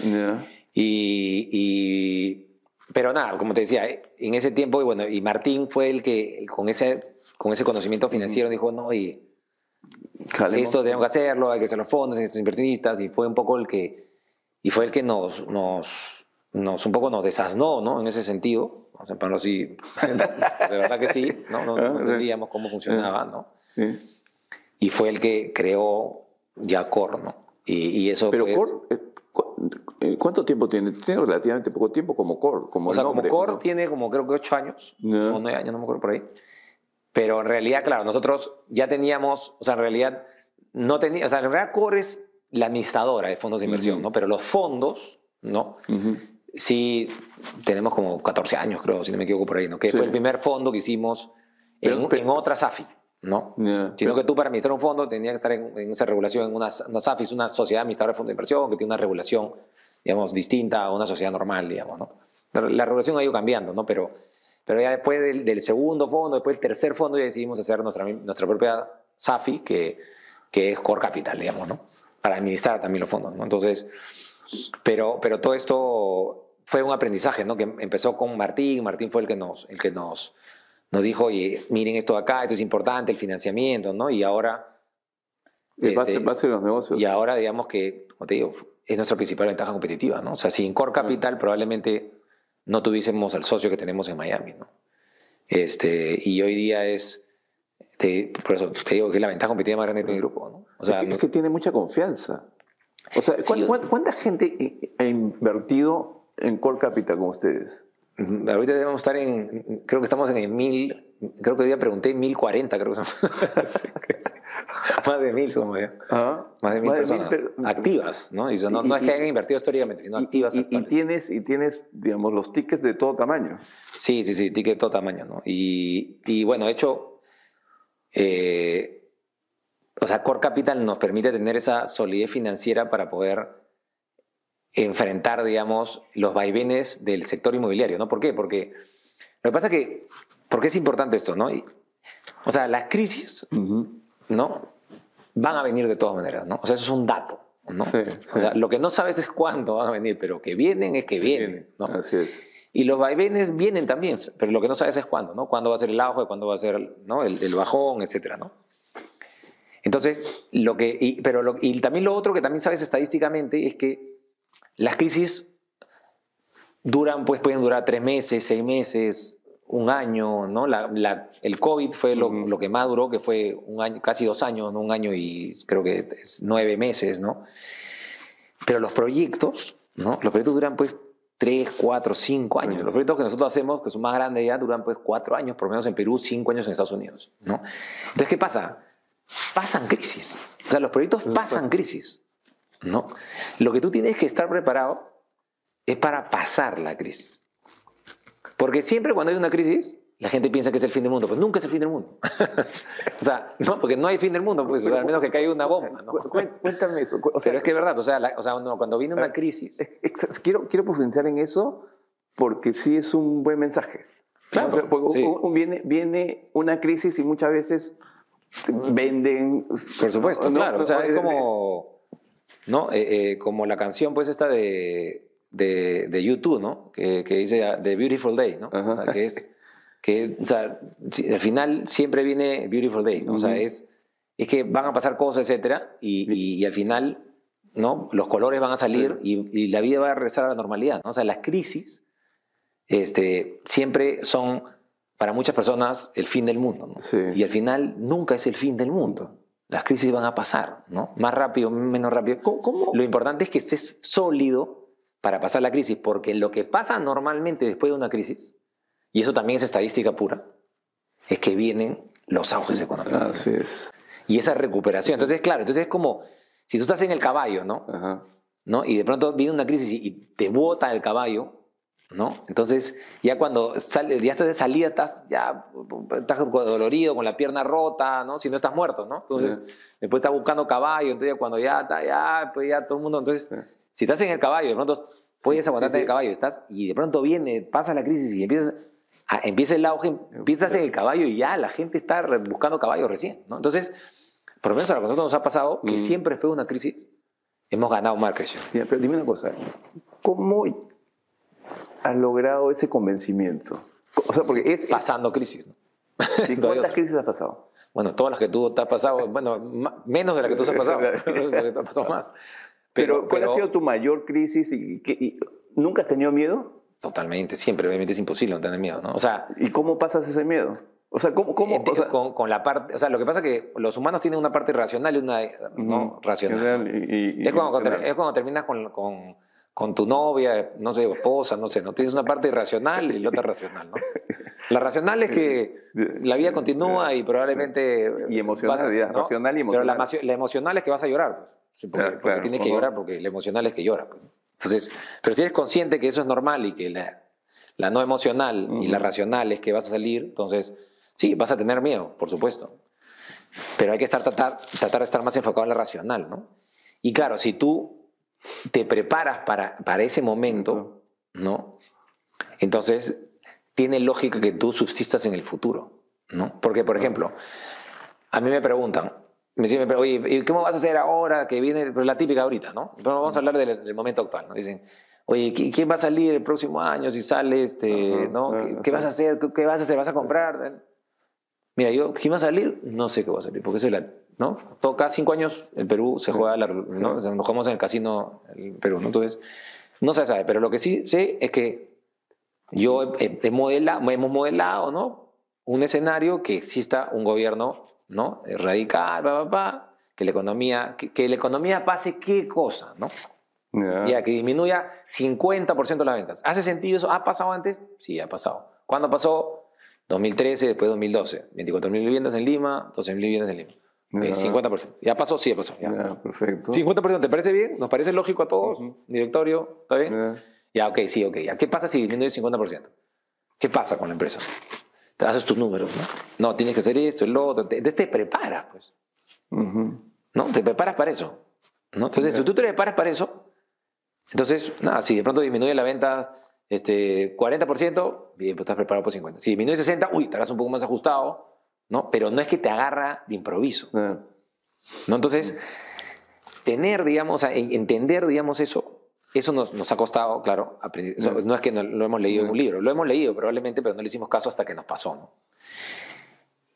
Speaker 1: Pero nada, como te decía, en ese tiempo, y Martín fue el que con ese conocimiento financiero dijo, no, esto tenemos que hacerlo, hay que hacer los fondos, estos inversionistas, y fue un poco el que nos un poco nos desasnó, ¿no? En ese sentido, vamos a ponerlo así, de verdad que sí, no entendíamos cómo funcionaba, ¿no?
Speaker 2: Sí.
Speaker 1: Y fue el que creó ya Core, ¿no? Y eso,
Speaker 2: pero
Speaker 1: pues...
Speaker 2: Core, ¿cuánto tiempo tiene? Tiene relativamente poco tiempo como Core, como nombre.
Speaker 1: Como Core tiene como creo que 8 años, o 9 años, no me acuerdo por ahí. Pero en realidad, claro, nosotros ya teníamos, o sea, en realidad no tenía, o sea, en realidad Core es la administradora de fondos de inversión, ¿no? Pero los fondos, ¿no? Sí, tenemos como 14 años, creo, si no me equivoco por ahí, ¿no? Que fue el primer fondo que hicimos en otra SAFI, ¿no? Sino que tú para administrar un fondo tenías que estar en esa regulación, en una SAFI, es una sociedad administradora de fondos de inversión que tiene una regulación, digamos, distinta a una sociedad normal, digamos, ¿no? La regulación ha ido cambiando, ¿no? Pero ya después del segundo fondo, después del tercer fondo, ya decidimos hacer nuestra propia SAFI, que es Core Capital, digamos, ¿no? Para administrar también los fondos, ¿no? Entonces, pero todo esto fue un aprendizaje, ¿no? Que empezó con Martín. Martín fue el que nos dijo, oye, miren esto de acá, esto es importante, el financiamiento, ¿no? Y ahora...
Speaker 2: base de los negocios.
Speaker 1: Y ahora, digamos que, como te digo, es nuestra principal ventaja competitiva, ¿no? O sea, sin Core Capital probablemente no tuviésemos al socio que tenemos en Miami, ¿no? Y hoy día por eso te digo que es la ventaja competitiva más grande de mi grupo, ¿no? O sea,
Speaker 2: es que tiene mucha confianza. O sea, ¿cuánta gente ha invertido en Core Capital con ustedes?
Speaker 1: Ahorita debemos estar creo que estamos en el 1000 creo que hoy día pregunté 1040, creo que son. Más de 1000 somos ya. Más de 1000 personas activas, ¿no? No es que hayan invertido históricamente, sino activas.
Speaker 2: Y tienes, digamos, los tickets de todo tamaño.
Speaker 1: Sí, tickets de todo tamaño, ¿no? Y bueno, de hecho, o sea, Core Capital nos permite tener esa solidez financiera para poder enfrentar, digamos, los vaivenes del sector inmobiliario, ¿no? ¿Por qué? Porque lo que pasa es que, ¿por qué es importante esto, no? O sea, las crisis, ¿no? Van a venir de todas maneras, ¿no? O sea, eso es un dato, ¿no? Sí. O sea, lo que no sabes es cuándo van a venir, pero que vienen es que vienen, ¿no?
Speaker 2: Así es.
Speaker 1: Y los vaivenes vienen también, pero lo que no sabes es cuándo, ¿no? Cuándo va a ser el auge, cuándo va a ser, ¿no? el bajón, etcétera, ¿no? Entonces, y también lo otro que también sabes estadísticamente es que las crisis pueden durar 3 meses, 6 meses, un año, ¿no? El COVID fue lo que más duró, que fue un año, casi 2 años, ¿no? 1 año y creo que 9 meses, ¿no? Pero los proyectos, ¿no? Los proyectos duran pues 3, 4, 5 años. Los proyectos que nosotros hacemos, que son más grandes ya, duran pues 4 años, por lo menos en Perú, 5 años en Estados Unidos, ¿no? Entonces, ¿qué pasa? Pasan crisis. O sea, los proyectos pasan crisis, ¿no? Lo que tú tienes que estar preparado es para pasar la crisis. Porque siempre cuando hay una crisis, la gente piensa que es el fin del mundo. Pues nunca es el fin del mundo. O sea, no, porque no hay fin del mundo, pues, al menos que caiga una bomba, ¿no?
Speaker 2: Cuéntame eso. O sea,
Speaker 1: pero es que es verdad, o sea, cuando viene una crisis...
Speaker 2: Quiero profundizar en eso porque sí es un buen mensaje.
Speaker 1: Claro,
Speaker 2: o sea,
Speaker 1: sí.
Speaker 2: Viene una crisis y muchas veces venden...
Speaker 1: Por supuesto, claro. O sea, es como... ¿no? Como la canción, pues, esta de YouTube, ¿no? Que dice The Beautiful Day, ¿no? O sea, o sea, al final siempre viene Beautiful Day, ¿no? O sea, es que van a pasar cosas, etcétera, y al final, ¿no? Los colores van a salir y la vida va a regresar a la normalidad, ¿no? O sea, las crisis siempre son, para muchas personas, el fin del mundo, ¿no? Sí. Y al final nunca es el fin del mundo. Las crisis van a pasar, ¿no? Más rápido, menos rápido. ¿Cómo? Lo importante es que estés sólido para pasar la crisis, porque lo que pasa normalmente después de una crisis, y eso también es estadística pura, es que vienen los auges económicos.
Speaker 2: Así es.
Speaker 1: Y esa recuperación. Entonces, claro, es como si tú estás en el caballo, ¿no? ¿No? Y de pronto viene una crisis y te bota el caballo, ¿no? Entonces, ya cuando ya estás de salida, estás dolorido, con la pierna rota, ¿no? Si no estás muerto, ¿no? Entonces, después estás buscando caballo, entonces cuando pues ya todo el mundo, entonces... Si estás en el caballo, de pronto puedes aguantarte en el caballo, y de pronto pasa la crisis y empieza el auge, empiezas en el caballo y ya la gente está buscando caballos recién, ¿no? Entonces, por lo menos a nosotros nos ha pasado que siempre después de una crisis hemos ganado market share.
Speaker 2: Pero dime una cosa, ¿cómo has logrado ese convencimiento? O sea, porque
Speaker 1: pasando crisis, ¿no?
Speaker 2: ¿Y cuántas crisis has pasado?
Speaker 1: Bueno, todas las que tú te has pasado, bueno, menos de las que tú has pasado, porque te has pasado más.
Speaker 2: Pero ¿cuál ha sido tu mayor crisis y nunca has tenido miedo?
Speaker 1: Totalmente, siempre, obviamente es imposible no tener miedo, ¿no? O sea,
Speaker 2: ¿y cómo pasas ese miedo? O sea, ¿cómo? O sea,
Speaker 1: con la parte, o sea, lo que pasa es que los humanos tienen una parte racional y una no racional. Es cuando terminas con tu novia, no sé, esposa, no sé, ¿no? Tienes una parte irracional y la otra racional, ¿no? La racional es que la vida continúa y probablemente...
Speaker 2: Y emocional, ¿no? Racional y emocional.
Speaker 1: Pero la emocional es que vas a llorar, pues. Sí, porque tienes que llorar, porque la emocional es que llora. Pues. Entonces, pero si eres consciente que eso es normal y que la no emocional y la racional es que vas a salir, entonces sí, vas a tener miedo, por supuesto. Pero hay que tratar de estar más enfocado en la racional, ¿no? Y claro, si tú te preparas para ese momento, ¿no? Entonces, tiene lógica que tú subsistas en el futuro, ¿no? Porque, por ejemplo, a mí me preguntan, oye, ¿y cómo vas a hacer ahora que viene la típica ahorita, ¿no? Pero vamos a hablar del momento actual, ¿no? Dicen, oye, ¿quién va a salir el próximo año si sale ¿no? ¿Qué vas a hacer? ¿Qué vas a hacer? ¿Vas a comprar? Mira, ¿quién va a salir? No sé qué va a salir, porque ¿no? Cada 5 años en Perú se juega, ¿no? Nos jugamos en el casino en Perú, ¿no? Entonces, no se sabe, pero lo que sí sé es que hemos modelado, ¿no? Un escenario que exista un gobierno, ¿no? Radical, que la economía pase qué cosa, ¿no? Ya, que disminuya 50% las ventas. ¿Hace sentido eso? ¿Ha pasado antes? Sí, ha pasado. ¿Cuándo pasó? 2013, después 2012. 24.000 viviendas en Lima, 12.000 viviendas en Lima. 50%. ¿Ya pasó? Sí, ya pasó. Ya.
Speaker 2: Perfecto.
Speaker 1: 50%, ¿te parece bien? ¿Nos parece lógico a todos? Directorio, ¿está bien? Ya, ok, sí, ok. ¿Qué pasa si disminuye 50%? ¿Qué pasa con la empresa? Te haces tus números, ¿no? No, tienes que hacer esto, el otro. Entonces te preparas, pues. ¿No? Te preparas para eso. ¿No? Entonces, si tú te preparas para eso, entonces, nada, si de pronto disminuye la venta 40%, bien, pues estás preparado por 50%. Si disminuye 60%, uy, estarás un poco más ajustado, ¿no? Pero no es que te agarra de improviso. ¿No? Entonces, tener, digamos, entender, digamos, eso nos ha costado, claro, aprender. No es que no lo hemos leído en un libro, lo hemos leído probablemente, pero no le hicimos caso hasta que nos pasó, ¿no?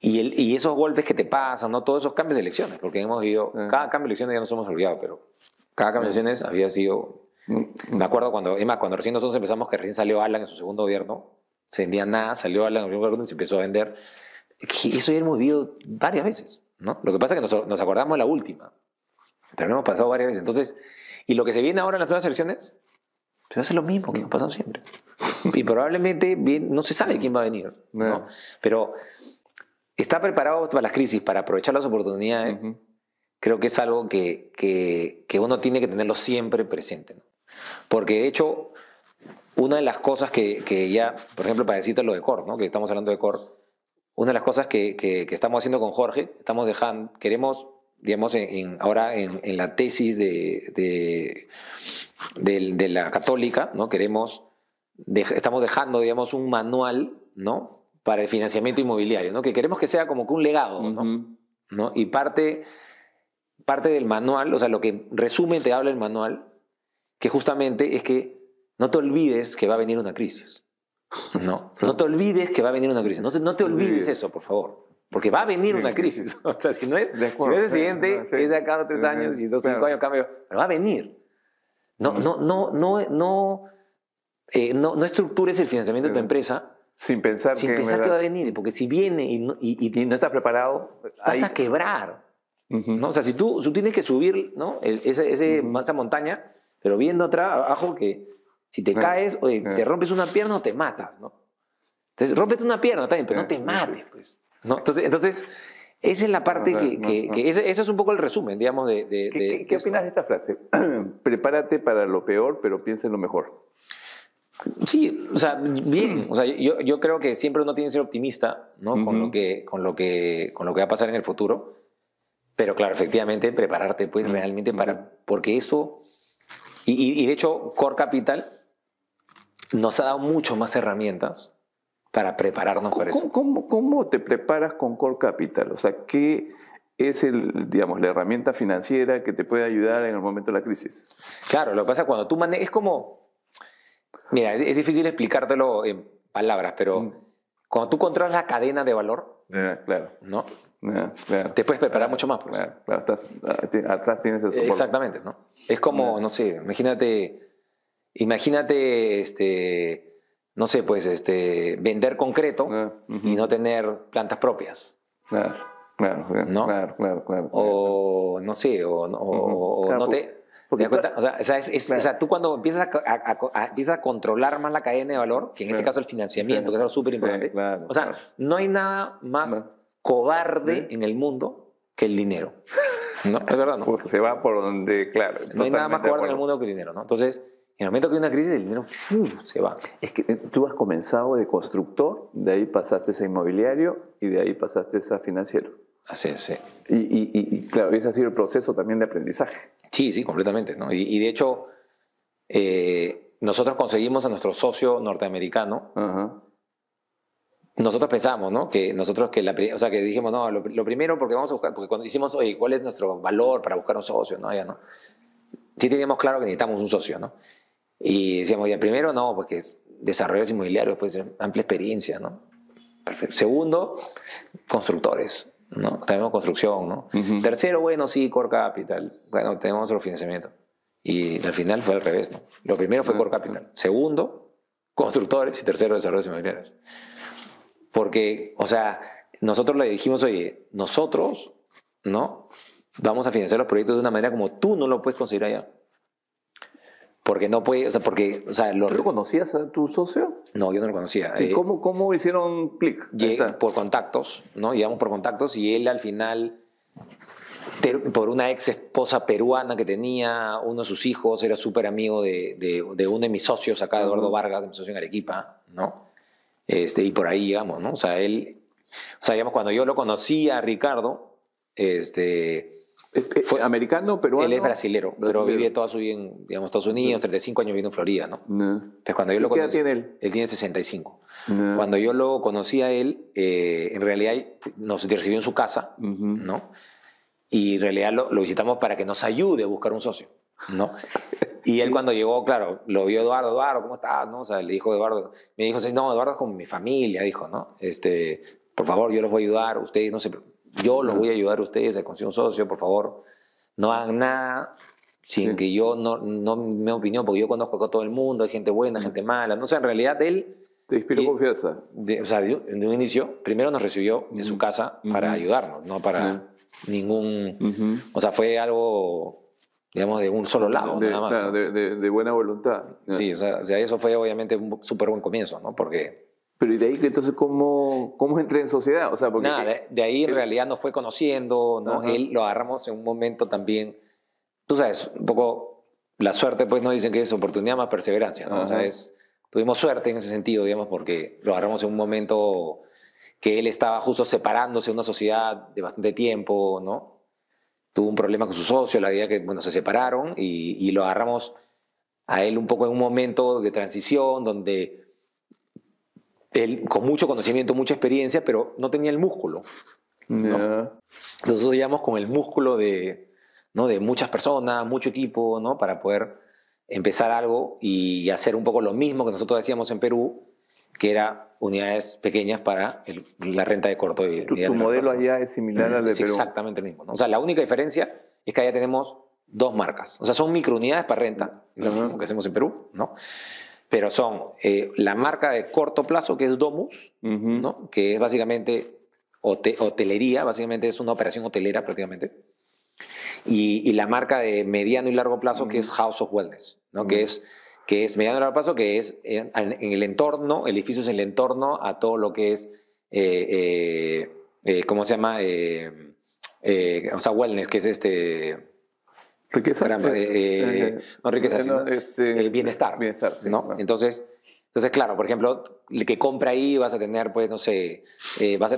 Speaker 1: Y esos golpes que te pasan, ¿no? Todos esos cambios de elecciones, porque hemos vivido, cada cambio de elecciones ya nos hemos olvidado, pero cada cambio de elecciones había sido... Me acuerdo cuando recién nosotros empezamos, que recién salió Alan en su segundo gobierno, se vendía nada, salió Alan en su segundo gobierno y se empezó a vender. Eso ya hemos vivido varias veces, ¿no? Lo que pasa es que nos acordamos de la última, pero lo hemos pasado varias veces. Entonces, y lo que se viene ahora en las nuevas elecciones, pues va a ser lo mismo que ha pasado siempre. Y probablemente no se sabe quién va a venir, ¿no? Pero estar preparado para las crisis, para aprovechar las oportunidades, creo que es algo que uno tiene que tenerlo siempre presente, ¿no? Porque de hecho, una de las cosas que ya, por ejemplo, para decirte lo de Core, ¿no? Que estamos hablando de Core, una de las cosas que estamos haciendo con Jorge, queremos, digamos, ahora en la tesis de la Católica, ¿no? Estamos dejando, digamos, un manual, ¿no? Para el financiamiento inmobiliario, ¿no? Que queremos que sea como que un legado, ¿no? Y parte del manual, o sea, lo que resume, te habla el manual, que justamente es que no te olvides que va a venir una crisis. No te olvides que va a venir una crisis. No te olvides eso, por favor. Porque va a venir una crisis. O sea, si no es el siguiente, es de acá a 3 años, y 2 o 5 años cambio, pero va a venir. No estructures el financiamiento de tu empresa sin pensar que va a venir. Porque si viene y no estás preparado, vas a quebrar. ¿No? O sea, si tú tienes que subir, ¿no? esa montaña, pero viendo atrás, abajo, que si te caes o te rompes una pierna o te matas, ¿no? Entonces, rómpete una pierna también, pero no te mates, pues, ¿no? Entonces esa es la parte ese es un poco el resumen, digamos,
Speaker 2: ¿Qué opinas de esta frase? Prepárate para lo peor, pero piensa en lo mejor.
Speaker 1: Sí, o sea, bien. O sea, yo creo que siempre uno tiene que ser optimista, ¿no? Con lo que va a pasar en el futuro. Pero claro, efectivamente, prepararte pues realmente porque eso... Y de hecho, Core Capital nos ha dado mucho más herramientas para prepararnos para eso.
Speaker 2: ¿Cómo te preparas con Core Capital? O sea, ¿qué es la herramienta financiera que te puede ayudar en el momento de la crisis?
Speaker 1: Claro, lo que pasa es cuando tú manejas... Es como... Mira, es difícil explicártelo en palabras, pero cuando tú controlas la cadena de valor,
Speaker 2: claro,
Speaker 1: ¿no?
Speaker 2: Claro.
Speaker 1: Te puedes preparar mucho más. Pues.
Speaker 2: Claro, atrás tienes el soporte.
Speaker 1: Exactamente, ¿no? Es como, no sé, imagínate, no sé, pues, vender concreto y no tener plantas propias.
Speaker 2: Claro,
Speaker 1: ¿no?
Speaker 2: Claro.
Speaker 1: O, no sé, o no te... ¿Te das cuenta? O sea, tú cuando empiezas a controlar más la cadena de valor, que en este caso el financiamiento, que es algo súper importante, no hay nada más cobarde en el mundo que el dinero. ¿No? Es verdad, ¿no?
Speaker 2: Se va por donde, claro.
Speaker 1: No hay nada más cobarde en el mundo que el dinero, ¿no? Entonces, en el momento que hay una crisis, el dinero se va.
Speaker 2: Es que tú has comenzado de constructor, de ahí pasaste a inmobiliario y de ahí pasaste a financiero.
Speaker 1: Así es, sí.
Speaker 2: Y claro, ese ha sido el proceso también de aprendizaje.
Speaker 1: Sí, completamente, ¿no? Y de hecho, nosotros conseguimos a nuestro socio norteamericano. Nosotros pensamos, ¿no? Que dijimos, no, lo primero, porque vamos a buscar, porque cuando hicimos, oye, ¿cuál es nuestro valor para buscar un socio? ¿No? Ya, ¿no? Sí teníamos claro que necesitamos un socio, ¿no? Y decíamos, ya, primero, no, porque desarrollos inmobiliarios, pues, amplia experiencia, ¿no? Perfecto. Segundo, constructores, ¿no? Tenemos construcción, ¿no? Tercero, bueno, sí, Core Capital. Bueno, tenemos otro financiamiento. Y al final fue al revés, ¿no? Lo primero fue Core Capital. Segundo, constructores. Y tercero, desarrollos inmobiliarios. Porque, o sea, nosotros le dijimos, oye, nosotros, ¿no? Vamos a financiar los proyectos de una manera como tú no lo puedes conseguir allá. Porque no puede, o sea, porque, o sea,
Speaker 2: ¿Tú lo conocías a tu socio?
Speaker 1: No, yo no lo conocía.
Speaker 2: ¿Y cómo hicieron clic?
Speaker 1: Por contactos, ¿no? Llegamos por contactos y él al final, por una ex esposa peruana que tenía, uno de sus hijos era súper amigo de uno de mis socios acá, Eduardo Vargas, mi socio en Arequipa, ¿no? Y por ahí llegamos, ¿no? O sea, digamos, cuando yo lo conocí a Ricardo,
Speaker 2: ¿Fue americano, peruano?
Speaker 1: Él es brasilero, pero vive toda su vida en, digamos, Estados Unidos, 35 años viviendo en Florida, ¿no? Entonces, cuando yo lo
Speaker 2: ¿Qué edad
Speaker 1: conocí,
Speaker 2: tiene él?
Speaker 1: Él tiene 65. Cuando yo lo conocí a él, en realidad nos recibió en su casa, ¿no? Y en realidad lo visitamos para que nos ayude a buscar un socio, ¿no? Y él cuando llegó, claro, lo vio Eduardo, ¿cómo estás? ¿No? O sea, le dijo Eduardo, me dijo, no, Eduardo es como mi familia, dijo, ¿no? Por favor, yo los voy a ayudar, ustedes no se... Yo los voy a ayudar a ustedes a conseguir un socio, por favor. No hagan nada sin que yo no me dé opinión, porque yo conozco a todo el mundo, hay gente buena, gente mala. No sé, en realidad él...
Speaker 2: ¿Te inspiró confianza?
Speaker 1: O sea, de un inicio, primero nos recibió en su casa para ayudarnos, no para ningún... O sea, fue algo, digamos, de un solo lado, nada más.
Speaker 2: Claro,
Speaker 1: ¿no?
Speaker 2: de buena voluntad.
Speaker 1: Sí, o sea, eso fue obviamente un súper buen comienzo, ¿no? Porque...
Speaker 2: Pero ¿y de ahí entonces cómo entré en sociedad? O sea, porque
Speaker 1: nada, de ahí en realidad nos fue conociendo, ¿no? Él lo agarramos en un momento también, tú sabes, un poco la suerte, pues nos dicen que es oportunidad más perseverancia, ¿no? O sea, tuvimos suerte en ese sentido, digamos, porque lo agarramos en un momento que él estaba justo separándose de una sociedad de bastante tiempo, ¿no? Tuvo un problema con su socio, la idea que, bueno, se separaron y lo agarramos a él un poco en un momento de transición donde... Él con mucho conocimiento, mucha experiencia, pero no tenía el músculo, ¿no? Nosotros digamos con el músculo ¿no? de muchas personas, mucho equipo, ¿no? Para poder empezar algo y hacer un poco lo mismo que nosotros hacíamos en Perú, que era unidades pequeñas para la renta de corto y
Speaker 2: tu modelo allá es similar al de
Speaker 1: es
Speaker 2: Perú.
Speaker 1: Exactamente el mismo, ¿no? O sea, la única diferencia es que allá tenemos 2 marcas. O sea, son microunidades para renta, lo mismo que hacemos en Perú, ¿no? Pero son la marca de corto plazo, que es Domus, ¿no? Que es básicamente hotelería, básicamente es una operación hotelera prácticamente. Y la marca de mediano y largo plazo, que es House of Wellness, ¿no? Que es mediano y largo plazo, que es en el entorno, el edificio es en el entorno a todo lo que es, ¿cómo se llama? O sea, wellness, que es
Speaker 2: riqueza.
Speaker 1: No riqueza, sino bienestar.
Speaker 2: Bienestar, sí,
Speaker 1: ¿no?
Speaker 2: Bueno.
Speaker 1: Entonces, claro, por ejemplo, el que compra ahí vas a tener, pues, no sé,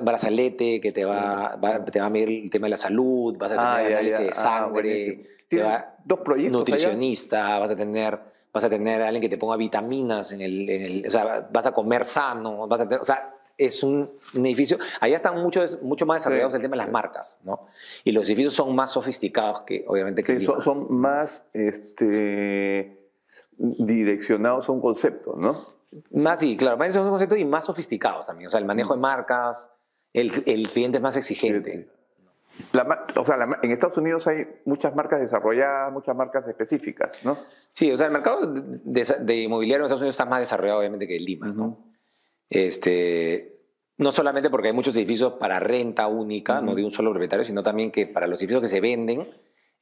Speaker 1: brazalete que te va a medir el tema de la salud, vas a tener análisis de sangre,
Speaker 2: ¿2 proyectos
Speaker 1: nutricionista,
Speaker 2: allá?
Speaker 1: vas a tener a alguien que te ponga vitaminas o sea, vas a comer sano, vas a tener, o sea, es un edificio. Allá están mucho más desarrollados el tema de las marcas, ¿no? Y los edificios son más sofisticados que, obviamente, que
Speaker 2: son más direccionados a un concepto, ¿no?
Speaker 1: Más, sí, claro, más son conceptos y más sofisticados también. O sea, el manejo de marcas, el cliente es más exigente.
Speaker 2: En Estados Unidos hay muchas marcas desarrolladas, muchas marcas específicas, ¿no?
Speaker 1: Sí, o sea, el mercado de inmobiliario en Estados Unidos está más desarrollado, obviamente, que en Lima, ¿no? No solamente porque hay muchos edificios para renta única, no de un solo propietario, sino también que para los edificios que se venden,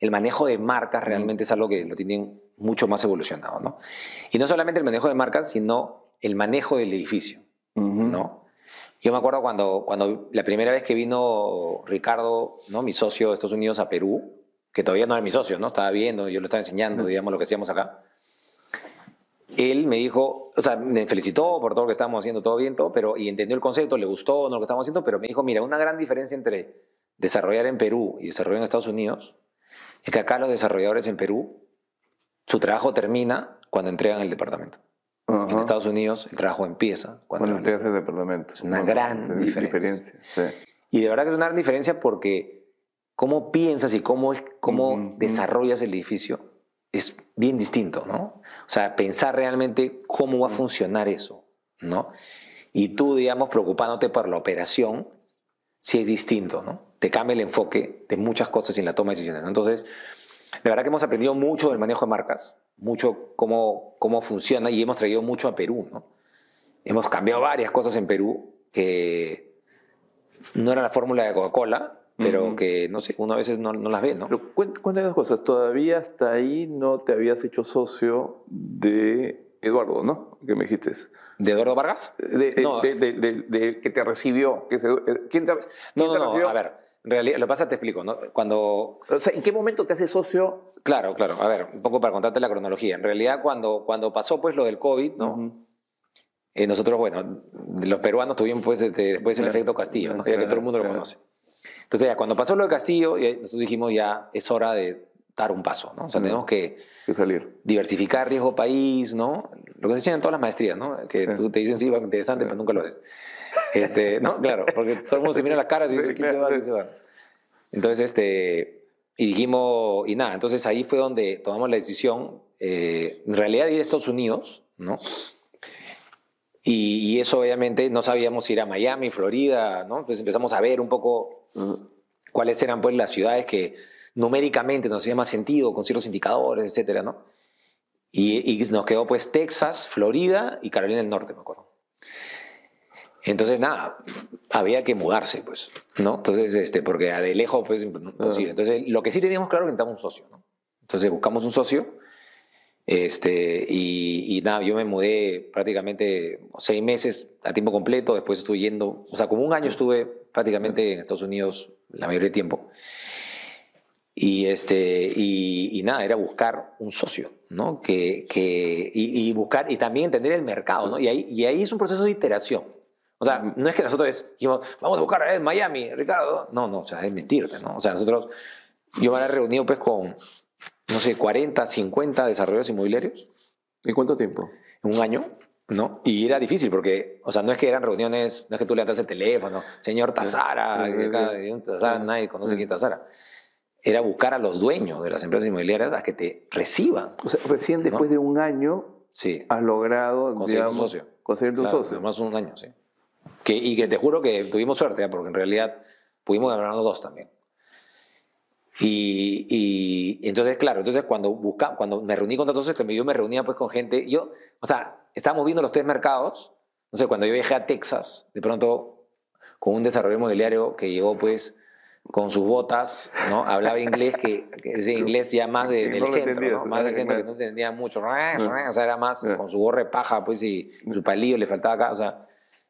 Speaker 1: el manejo de marcas realmente es algo que lo tienen mucho más evolucionado, ¿no? Y no solamente el manejo de marcas, sino el manejo del edificio, ¿no? Yo me acuerdo cuando la primera vez que vino Ricardo, ¿no? Mi socio de Estados Unidos, a Perú, que todavía no era mi socio, ¿no? Estaba viendo, yo lo estaba enseñando, digamos, lo que hacíamos acá. Él me dijo, o sea, me felicitó por todo lo que estábamos haciendo, todo bien, todo, y entendió el concepto, le gustó lo que estábamos haciendo, pero me dijo, mira, una gran diferencia entre desarrollar en Perú y desarrollar en Estados Unidos es que acá los desarrolladores en Perú, su trabajo termina cuando entregan el departamento. En Estados Unidos el trabajo empieza
Speaker 2: cuando entregas el departamento.
Speaker 1: Es una gran diferencia.
Speaker 2: Sí.
Speaker 1: Y de verdad que es una gran diferencia porque cómo piensas y cómo desarrollas el edificio es bien distinto, ¿no? O sea, pensar realmente cómo va a funcionar eso, ¿no? Y tú, digamos, preocupándote por la operación, sí es distinto, ¿no? Te cambia el enfoque de muchas cosas en la toma de decisiones, ¿no? Entonces, de verdad que hemos aprendido mucho del manejo de marcas, mucho cómo funciona, y hemos traído mucho a Perú, ¿no? Hemos cambiado varias cosas en Perú que no era la fórmula de Coca-Cola, pero que, no sé, uno a veces no las ve, ¿no?
Speaker 2: Pero cuéntame dos cosas. Todavía hasta ahí no te habías hecho socio de Eduardo, ¿no? ¿Qué me dijiste?
Speaker 1: ¿De Eduardo Vargas?
Speaker 2: No. De que te recibió. ¿Quién te recibió?
Speaker 1: A ver, en realidad, lo que pasa, te explico, ¿no? Cuando...
Speaker 2: O sea, ¿en qué momento te haces socio?
Speaker 1: Claro. A ver, un poco para contarte la cronología. En realidad, cuando pasó pues lo del COVID, ¿no? Nosotros, bueno, los peruanos tuvimos pues después el efecto Castillo, ¿no? Ya que todo el mundo lo conoce. Entonces, ya, cuando pasó lo de Castillo, nosotros dijimos ya es hora de dar un paso, ¿no? O sea, tenemos que
Speaker 2: salir.
Speaker 1: Diversificar riesgo país, ¿no? Lo que se enseña en todas las maestrías, ¿no? Que tú te dicen, sí, va interesante, pero nunca lo haces. No, claro, porque todo el mundo se mira las caras y dice, ¿qué se va? Entonces, y dijimos, y nada, entonces ahí fue donde tomamos la decisión, en realidad ir a Estados Unidos, ¿no? Y eso obviamente no sabíamos si era Miami, Florida, ¿no? Entonces empezamos a ver un poco cuáles eran pues las ciudades que numéricamente nos hacía más sentido, con ciertos indicadores, etcétera, ¿no? Y nos quedó pues Texas, Florida y Carolina del Norte, me acuerdo. Entonces, nada, había que mudarse, pues, ¿no? Entonces, porque de lejos, pues, imposible. Entonces, lo que sí teníamos claro es que necesitábamos un socio, ¿no? Entonces, buscamos un socio, y nada, yo me mudé prácticamente 6 meses a tiempo completo, después estuve yendo, o sea, como un año estuve prácticamente en Estados Unidos la mayoría del tiempo. Y nada, era buscar un socio, ¿no? Y buscar, y también entender el mercado, ¿no? Y ahí es un proceso de iteración. O sea, no es que nosotros dijimos, vamos a buscar en Miami, Ricardo. No, o sea, es mentirte, ¿no? O sea, yo me había reunido pues con, no sé, 40, 50 desarrolladores inmobiliarios.
Speaker 2: ¿En cuánto tiempo?
Speaker 1: En un año, ¿no? Y era difícil porque, o sea, no es que eran reuniones, no es que tú levantas el teléfono, señor Tazara, nadie conoce quién es Tazara. Era buscar a los dueños de las empresas inmobiliarias a que te reciban.
Speaker 2: O sea, recién después de un año has logrado,
Speaker 1: conseguir un socio.
Speaker 2: Conseguir un socio.
Speaker 1: Más un año, sí. Y que te juro que tuvimos suerte, porque en realidad pudimos ganar 2 también. Y entonces, claro, cuando me reuní con otros socios, yo me reunía pues con gente, o sea, estábamos viendo los 3 mercados, no sé, cuando yo viajé a Texas, de pronto, con un desarrollador inmobiliario que llegó pues con sus botas, ¿no? Hablaba inglés, que ese inglés ya más del centro, ¿no? Más del centro, que no se entendía mucho, o sea, era más con su gorra de paja, pues, y su palillo le faltaba acá, o sea,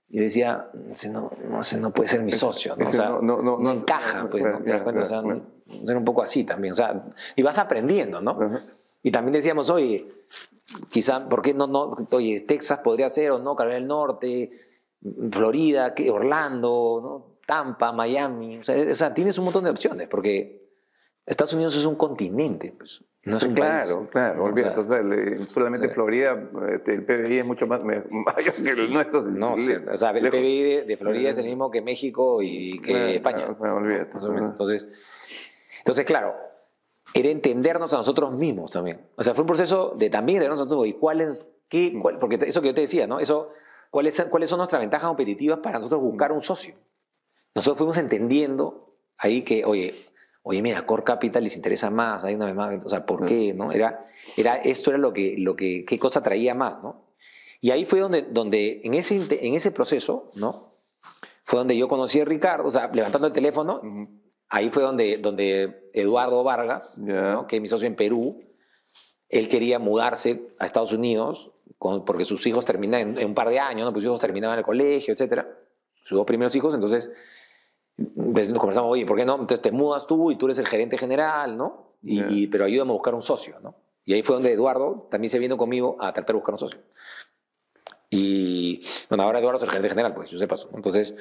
Speaker 1: yo decía, no puede ser mi socio, ¿no? O sea, no encaja, pues, ¿no? Te das cuenta, o sea, ser un poco así también, o sea, y vas aprendiendo, ¿no? Y también decíamos, oye, quizá, ¿por qué oye, Texas podría ser o no, Carolina del Norte, Florida, Orlando, ¿no? Tampa, Miami, o sea, tienes un montón de opciones, porque Estados Unidos es un continente, pues, no es un país.
Speaker 2: Claro, olvídate, o sea, solamente Florida, el PBI es mucho más mayor que el nuestro.
Speaker 1: No, o sea, el PBI de Florida es el mismo que México y que España.
Speaker 2: Olvídate.
Speaker 1: Entonces, claro, era entendernos a nosotros mismos también. O sea, fue un proceso de también entendernos a nosotros mismos. Porque eso que yo te decía, ¿no? ¿Cuáles son nuestras ventajas competitivas para nosotros buscar un socio? Nosotros fuimos entendiendo ahí que, oye, mira, Core Capital les interesa más, hay una vez más, o sea, ¿por qué? ¿No? Esto era qué cosa traía más, ¿no? Y ahí fue donde en ese proceso, ¿no? Fue donde yo conocí a Ricardo, o sea, levantando el teléfono, ahí fue donde Eduardo Vargas, ¿no? Que es mi socio en Perú, él quería mudarse a Estados Unidos, porque sus hijos terminan en un par de años, ¿no? Pues sus hijos terminaban el colegio, etcétera, sus 2 primeros hijos, entonces nos conversamos, oye, ¿por qué no? Entonces te mudas tú y tú eres el gerente general, ¿no? Pero ayúdame a buscar un socio, ¿no? Y ahí fue donde Eduardo también se vino conmigo a tratar de buscar un socio. Y bueno, ahora Eduardo es el gerente general, pues yo sé paso. Entonces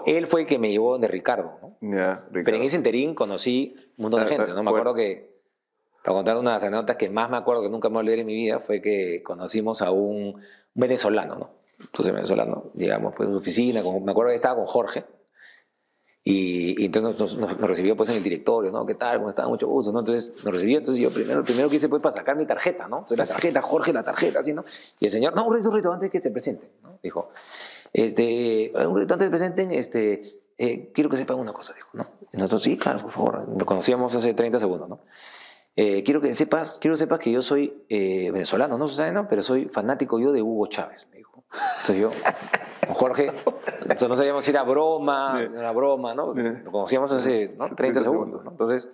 Speaker 1: él fue el que me llevó de Ricardo, ¿no?
Speaker 2: Ricardo.
Speaker 1: Pero en ese interín conocí un montón de gente, ¿no? Me acuerdo que, para contar unas anécdotas que más me acuerdo que nunca me olvidé en mi vida, fue que conocimos a un venezolano, ¿no? Entonces, venezolano, llegamos pues a su oficina, me acuerdo que estaba con Jorge. Y entonces nos recibió pues en el directorio, ¿no? ¿Qué tal? ¿Cómo está? Mucho gusto, ¿no? Entonces nos recibió, entonces yo primero que hice pues para sacar mi tarjeta, ¿no? Entonces la tarjeta, Jorge, la tarjeta, así, ¿no? Y el señor, no, un rito, antes que se presenten, ¿no? Dijo, un rito antes de se presenten, quiero que sepan una cosa, dijo, ¿no? Y nosotros, sí, claro, por favor, nos conocíamos hace 30 segundos, ¿no? Quiero que sepas que yo soy venezolano, no se sabe, ¿no? Pero soy fanático yo de Hugo Chávez, me dijo. Entonces yo, con Jorge, entonces no sabíamos si era broma, no era broma, ¿no? Lo conocíamos hace 30 segundos, ¿no? Entonces,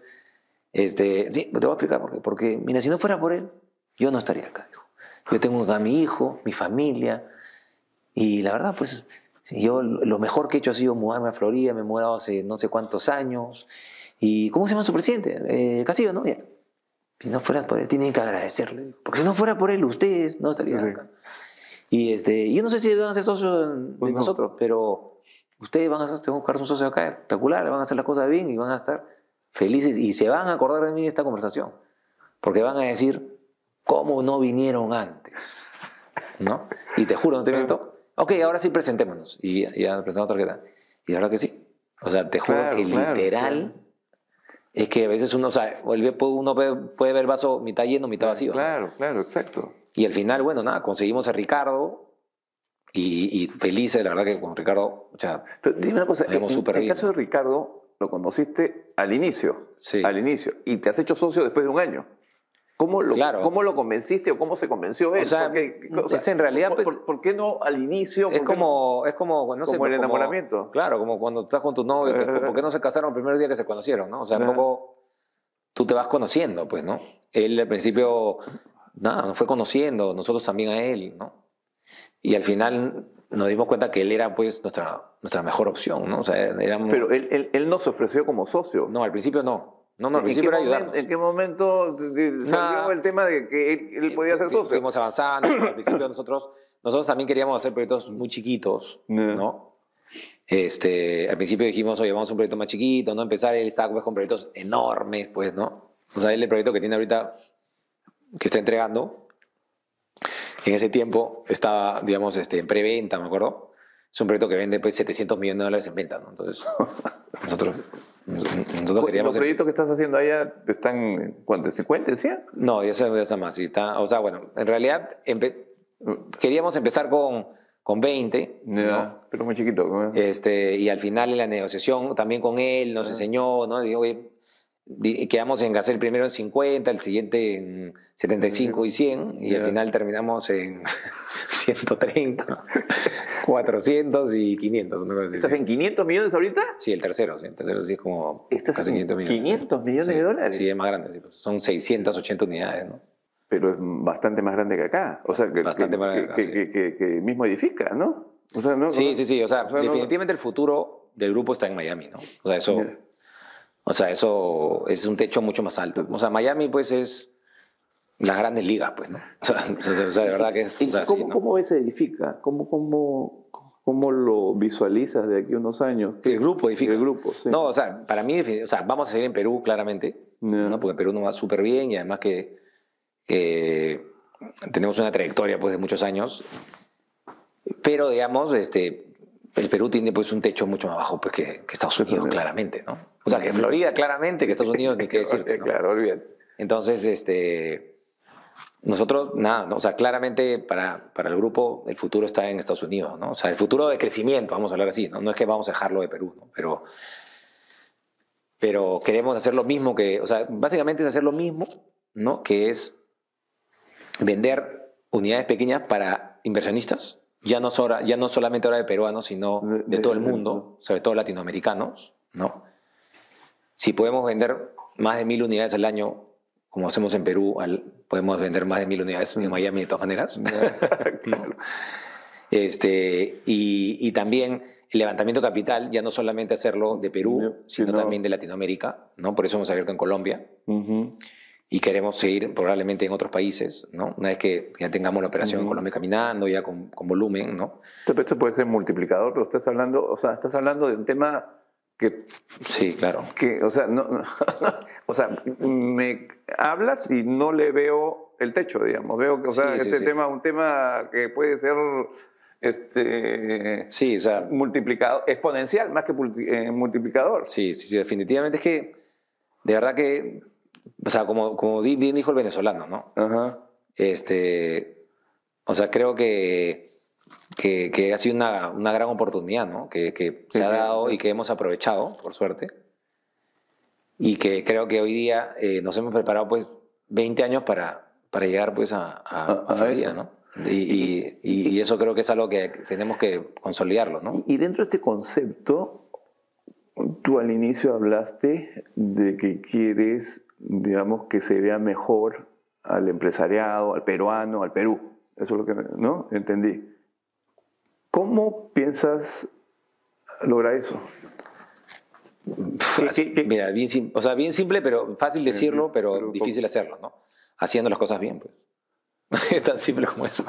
Speaker 1: sí, te voy a explicar por qué. Porque, mira, si no fuera por él, yo no estaría acá, dijo. Yo tengo acá a mi hijo, mi familia, y la verdad, pues, yo lo mejor que he hecho ha sido mudarme a Florida, me he mudado hace no sé cuántos años. ¿Y cómo se llama su presidente? Castillo, ¿no? Ya. Si no fuera por él, tienen que agradecerle. Porque si no fuera por él, ustedes no estarían acá. Y yo no sé si van a ser socios de nosotros, pero ustedes van a buscar un socio acá espectacular, van a hacer las cosas bien y van a estar felices y se van a acordar de mí de esta conversación. Porque van a decir, ¿cómo no vinieron antes? ¿No? Y te juro, no te miento. Ok, ahora sí presentémonos. Y ya presentamos tarjeta. Y la verdad que sí. O sea, te juro que literal... Es que a veces uno puede ver el vaso mitad lleno, mitad vacío.
Speaker 2: Claro, claro, exacto.
Speaker 1: Y al final, bueno, nada, conseguimos a Ricardo y felices, la verdad que con Ricardo, o sea,
Speaker 2: pero dime una cosa, en el caso
Speaker 1: ¿no?
Speaker 2: de Ricardo, lo conociste al inicio.
Speaker 1: Sí.
Speaker 2: Al inicio. Y te has hecho socio después de un año. ¿Cómo lo convenciste o cómo se convenció él?
Speaker 1: O sea, en realidad...
Speaker 2: ¿Por qué no al inicio?
Speaker 1: Es como no sé,
Speaker 2: como el enamoramiento.
Speaker 1: Claro, como cuando estás con tu novio, ¿por qué no se casaron el primer día que se conocieron, no? O sea, un poco tú te vas conociendo, pues, ¿no? Él al principio, nada, nos fue conociendo, nosotros también a él, ¿no? Y al final nos dimos cuenta que él era, pues, nuestra mejor opción, ¿no? O sea, éramos...
Speaker 2: Pero él no se ofreció como socio.
Speaker 1: No, al principio no. No, al principio era ayudarnos.
Speaker 2: ¿En qué momento salió el tema de que él podía ser socio?
Speaker 1: Fuimos avanzando. Al principio nosotros también queríamos hacer proyectos muy chiquitos, ¿no? Al principio dijimos, oye, vamos a un proyecto más chiquito, ¿no? Empezar el SAC con proyectos enormes, pues, ¿no? O sea, el proyecto que tiene ahorita, que está entregando, en ese tiempo estaba, digamos, en preventa, me acuerdo. Es un proyecto que vende, pues, $700 millones en venta, ¿no? Entonces, nosotros queríamos...
Speaker 2: ¿Los proyectos que estás haciendo allá están, cuánto, 50, 100?
Speaker 1: No, ya está más. O sea, bueno, en realidad queríamos empezar con 20, ¿no?
Speaker 2: Pero muy chiquito.
Speaker 1: Y al final en la negociación también con él nos enseñó, ¿no? Digo, oye, quedamos en hacer el primero en 50, el siguiente en 75 y 100, y al final terminamos en 130, 400 y 500. ¿No?
Speaker 2: ¿Estás en 500 millones ahorita?
Speaker 1: Sí, el tercero sí es como
Speaker 2: casi
Speaker 1: 500 millones.
Speaker 2: ¿500 millones de dólares?
Speaker 1: Sí, es más grande, sí, pues. Son 680 unidades, ¿no?
Speaker 2: Pero es bastante más grande que acá. O sea,
Speaker 1: bastante más grande
Speaker 2: que mismo edifica, ¿no? O sea, no
Speaker 1: sí. O sea, definitivamente el futuro del grupo está en Miami, ¿no? O sea, eso...
Speaker 2: Yeah.
Speaker 1: O sea, eso es un techo mucho más alto. O sea, Miami, pues, es las grandes ligas, pues, ¿no? O sea de verdad que es... O sea,
Speaker 2: ¿Cómo se edifica? ¿Cómo lo visualizas de aquí a unos años?
Speaker 1: El grupo edifica.
Speaker 2: El grupo, sí.
Speaker 1: No, o sea, para mí, o sea, vamos a seguir en Perú, claramente, ¿no? Porque Perú nos va súper bien y además que tenemos una trayectoria, pues, de muchos años. Pero, digamos, el Perú tiene, pues, un techo mucho más bajo, pues, que Estados Unidos, claramente, ¿no? O sea, que Florida, claramente, que Estados Unidos, ni qué decir, ¿no?
Speaker 2: Claro, olvídate.
Speaker 1: Entonces, nosotros, nada, ¿no? O sea, claramente para el grupo el futuro está en Estados Unidos, ¿no? O sea, el futuro de crecimiento, vamos a hablar así, ¿no? No es que vamos a dejarlo de Perú, ¿no? Pero queremos hacer lo mismo o sea, básicamente es hacer lo mismo, ¿no? Que es vender unidades pequeñas para inversionistas, ya no solamente ahora de peruanos, sino de todo el mundo, sobre todo latinoamericanos, ¿no? Si podemos vender más de 1000 unidades al año, como hacemos en Perú, podemos vender más de 1000 unidades en Miami de todas maneras.
Speaker 2: Claro.
Speaker 1: Y también el levantamiento de capital, ya no solamente hacerlo de Perú, sino también de Latinoamérica, ¿no? Por eso hemos abierto en Colombia. Y queremos seguir probablemente en otros países, ¿no? Una vez que ya tengamos la operación en Colombia caminando, ya con volumen, ¿no?
Speaker 2: Esto puede ser multiplicador, pero estás hablando de un tema que...
Speaker 1: Sí, claro.
Speaker 2: O sea, o sea, me hablas y no le veo el techo, digamos. Veo que, o sea, tema, un tema que puede ser
Speaker 1: sí, o sea,
Speaker 2: multiplicador, exponencial más que multiplicador.
Speaker 1: Sí, definitivamente es que, de verdad que, o sea, como bien dijo el venezolano, ¿no?
Speaker 2: Ajá.
Speaker 1: O sea, creo que ha sido una gran oportunidad, ¿no? Que se ha dado y que hemos aprovechado, por suerte. Y que creo que hoy día nos hemos preparado, pues, 20 años para llegar, pues, a Florida, ¿no? Y eso creo que es algo que tenemos que consolidarlo, ¿no?
Speaker 2: Y dentro de este concepto, tú al inicio hablaste de que quieres, digamos, que se vea mejor al empresariado, al peruano, al Perú. Eso es lo que, ¿no? Entendí. ¿Cómo piensas lograr eso?
Speaker 1: Mira, bien simple, pero fácil decirlo, pero difícil hacerlo, ¿no? Haciendo las cosas bien, pues. Es tan simple como eso.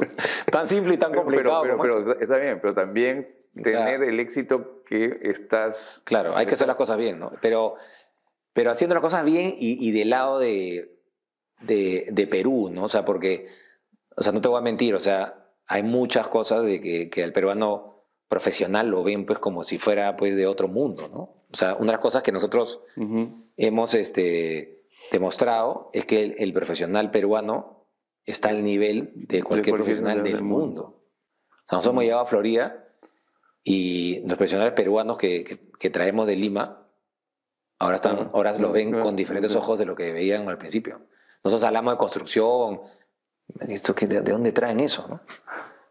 Speaker 1: Tan simple y tan complicado como eso.
Speaker 2: Pero está bien, pero también tener el éxito que estás...
Speaker 1: Claro, hay que hacer las cosas bien, ¿no? Pero haciendo las cosas bien y del lado de Perú, ¿no? O sea, porque, o sea, no te voy a mentir, o sea, hay muchas cosas de que al peruano profesional lo ven pues como si fuera pues de otro mundo, ¿no? O sea, una de las cosas que nosotros hemos demostrado es que el profesional peruano está al nivel de cualquier profesional del mundo. O sea, nosotros hemos llegado a Florida y los profesionales peruanos que traemos de Lima ahora los ven con diferentes ojos de lo que veían al principio. Nosotros hablamos de construcción, ¿de dónde traen eso?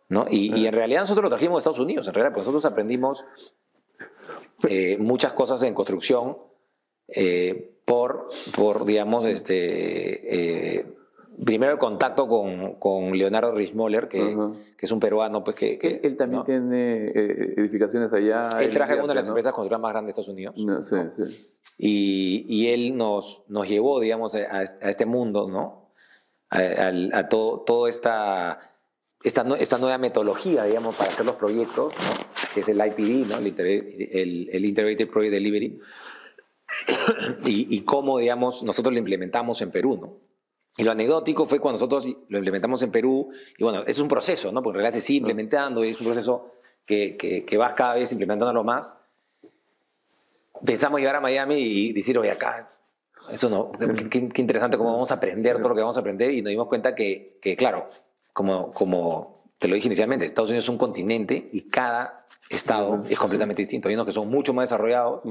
Speaker 1: ¿No? Y en realidad nosotros lo trajimos de Estados Unidos, en realidad, porque nosotros aprendimos muchas cosas en construcción por digamos, primero el contacto con Leonardo Riesmoller, que es un peruano. Pues,
Speaker 2: él también, ¿no?, tiene edificaciones allá.
Speaker 1: Él trabaja en una de las empresas constructoras más grandes de Estados Unidos.
Speaker 2: Sí.
Speaker 1: Y él nos llevó, digamos, a este mundo, ¿no? A todo esta nueva metodología, digamos, para hacer los proyectos, ¿no? Que es el IPD, ¿no? el Integrated Project Delivery, y cómo, digamos, nosotros lo implementamos en Perú, ¿no? Y lo anecdótico fue cuando nosotros lo implementamos en Perú, y bueno, es un proceso, ¿no? Porque en realidad se sigue implementando, y es un proceso que vas cada vez implementándolo más. Pensamos llegar a Miami y decir, oye, acá, eso no, qué interesante cómo vamos a aprender todo lo que vamos a aprender, y nos dimos cuenta que claro, como te lo dije inicialmente, Estados Unidos es un continente y cada estado es completamente distinto. Hay unos que son mucho más desarrollados,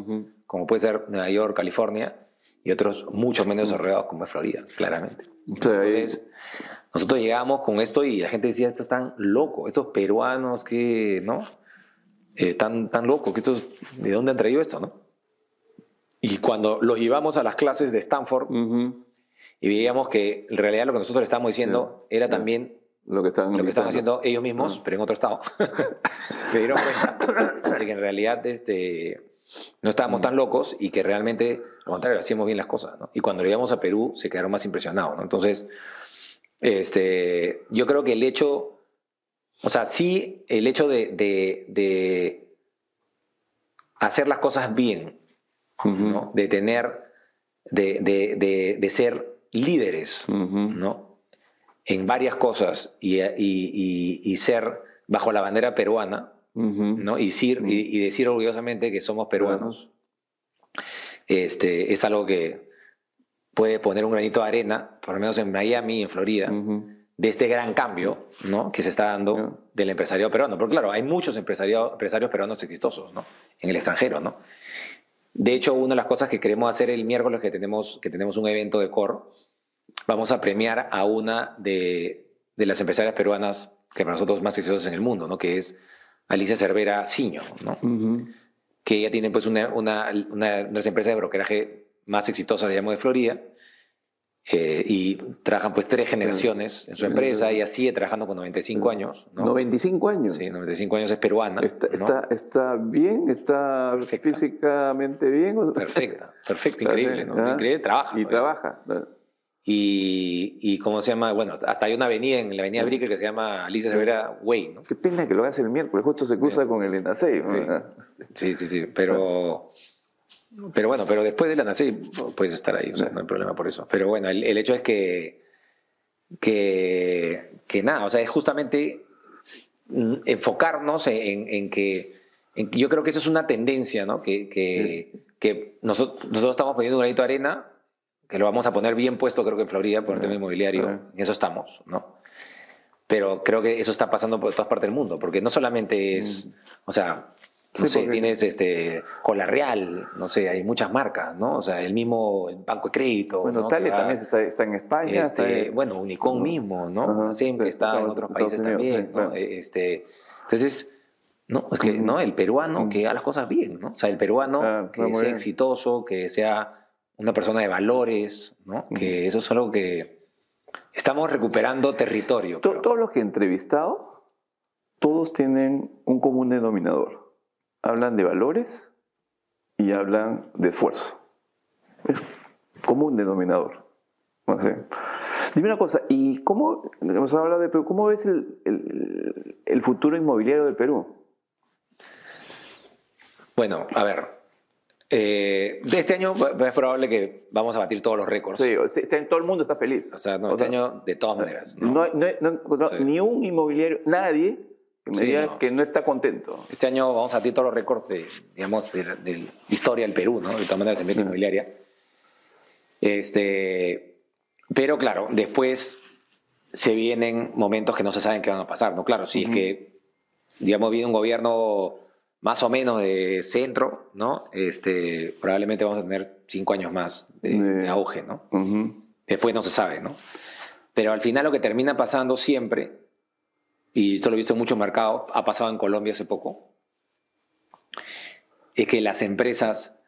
Speaker 1: como puede ser Nueva York, California, y otros mucho menos desarrollados, como es Florida, claramente. Entonces, nosotros llegamos con esto y la gente decía, estos están locos, estos peruanos que, ¿no? Están tan locos, que estos, ¿de dónde han traído esto, no? Y cuando los llevamos a las clases de Stanford y veíamos que en realidad lo que nosotros le estábamos diciendo era también
Speaker 2: lo que están
Speaker 1: haciendo ellos mismos, pero en otro estado, se dieron cuenta de que en realidad no estábamos tan locos y que realmente, al contrario, hacíamos bien las cosas, ¿no? Y cuando llegamos a Perú se quedaron más impresionados, ¿no? Entonces, yo creo que el hecho, o sea, sí, el hecho de hacer las cosas bien, ¿no? De tener, de ser líderes, ¿no? En varias cosas y ser bajo la bandera peruana, ¿no? Y decir orgullosamente que somos peruanos, es algo que puede poner un granito de arena, por lo menos en Miami, en Florida, de este gran cambio, ¿no? Que se está dando del empresariado peruano. Porque claro, hay muchos empresarios peruanos exitosos, ¿no? En el extranjero, ¿no? De hecho, una de las cosas que queremos hacer el miércoles que tenemos un evento de Core, vamos a premiar a una de las empresarias peruanas que para nosotros más exitosas en el mundo, ¿no? Que es Alicia Cervera Siño, ¿no? Que ella tiene pues una de las empresas de brokeraje más exitosas, digamos, de Florida, y trabajan pues 3 generaciones en su empresa. Ella sigue trabajando con 95 años, ¿no?
Speaker 2: 95 años.
Speaker 1: Sí, 95 años, es peruana.
Speaker 2: ¿Está bien? ¿Está perfecta, físicamente bien?
Speaker 1: Perfecta, increíble, ¿no? Increíble, trabaja.
Speaker 2: Y trabaja.
Speaker 1: Y ¿cómo se llama? Bueno, hasta hay una avenida en la avenida Brickell que se llama Alicia Cervera Way, ¿no?
Speaker 2: Qué pena que lo hagas el miércoles, justo se cruza con el ENACEI, ¿no?
Speaker 1: Sí, pero bueno, pero después del ENACEI puedes estar ahí, o sea, no hay problema por eso. Pero bueno, el hecho es que nada, o sea, es justamente enfocarnos en que yo creo que eso es una tendencia, ¿no? Que nosotros estamos poniendo un granito de arena, que lo vamos a poner bien puesto, creo que en Florida, por el tema inmobiliario, en eso estamos, ¿no? Pero creo que eso está pasando por todas partes del mundo, porque no solamente es, o sea, No sé, tienes Cola Real, no sé, hay muchas marcas, ¿no? O sea, el mismo Banco de Crédito.
Speaker 2: Bueno,
Speaker 1: ¿no?
Speaker 2: Tale también está en España.
Speaker 1: Bueno, Unicom mismo, ¿no? Asem, que está en otros países también, ¿no?
Speaker 2: Claro.
Speaker 1: Entonces, ¿no? Es que, ¿no? El peruano que haga las cosas bien, ¿no? O sea, el peruano que sea exitoso, que sea una persona de valores, ¿no? Que eso es algo que estamos recuperando territorio.
Speaker 2: Todos los que he entrevistado, todos tienen un común denominador. Hablan de valores y hablan de esfuerzo. Es común denominador. No sé. Dime una cosa, ¿y cómo, hemos hablado de Perú, cómo ves el futuro inmobiliario del Perú?
Speaker 1: Bueno, a ver, de este año es probable que vamos a batir todos los récords.
Speaker 2: Sí, todo el mundo está feliz.
Speaker 1: O sea, este año de todas maneras.
Speaker 2: Sí. Ni un inmobiliario, nadie que me diga que no está contento.
Speaker 1: Este año vamos a batir todos los récords de la historia del Perú, ¿no? De todas maneras, en venta inmobiliaria. Pero claro, después se vienen momentos que no se saben qué van a pasar, ¿no? Claro, si es que, digamos, viene un gobierno más o menos de centro, ¿no? Probablemente vamos a tener 5 años más de auge, ¿no? Después no se sabe, ¿no? Pero al final lo que termina pasando siempre, y esto lo he visto en muchos mercados, ha pasado en Colombia hace poco, es que las empresas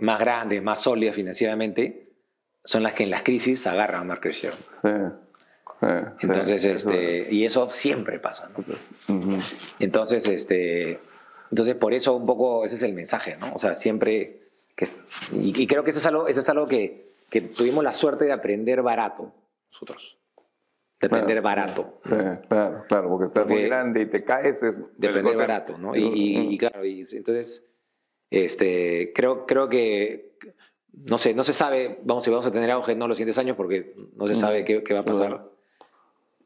Speaker 1: más grandes, más sólidas financieramente, son las que en las crisis agarran market share. Entonces, y eso siempre pasa, ¿no? Entonces, por eso un poco ese es el mensaje, ¿no? O sea, siempre, y creo que eso es algo que tuvimos la suerte de aprender barato nosotros. De aprender barato.
Speaker 2: Sí, claro, porque estás muy grande y te caes.
Speaker 1: De aprender barato, ¿no? Y claro, entonces, creo que no se sabe, si vamos a tener auge no los siguientes años porque no se sabe qué va a pasar,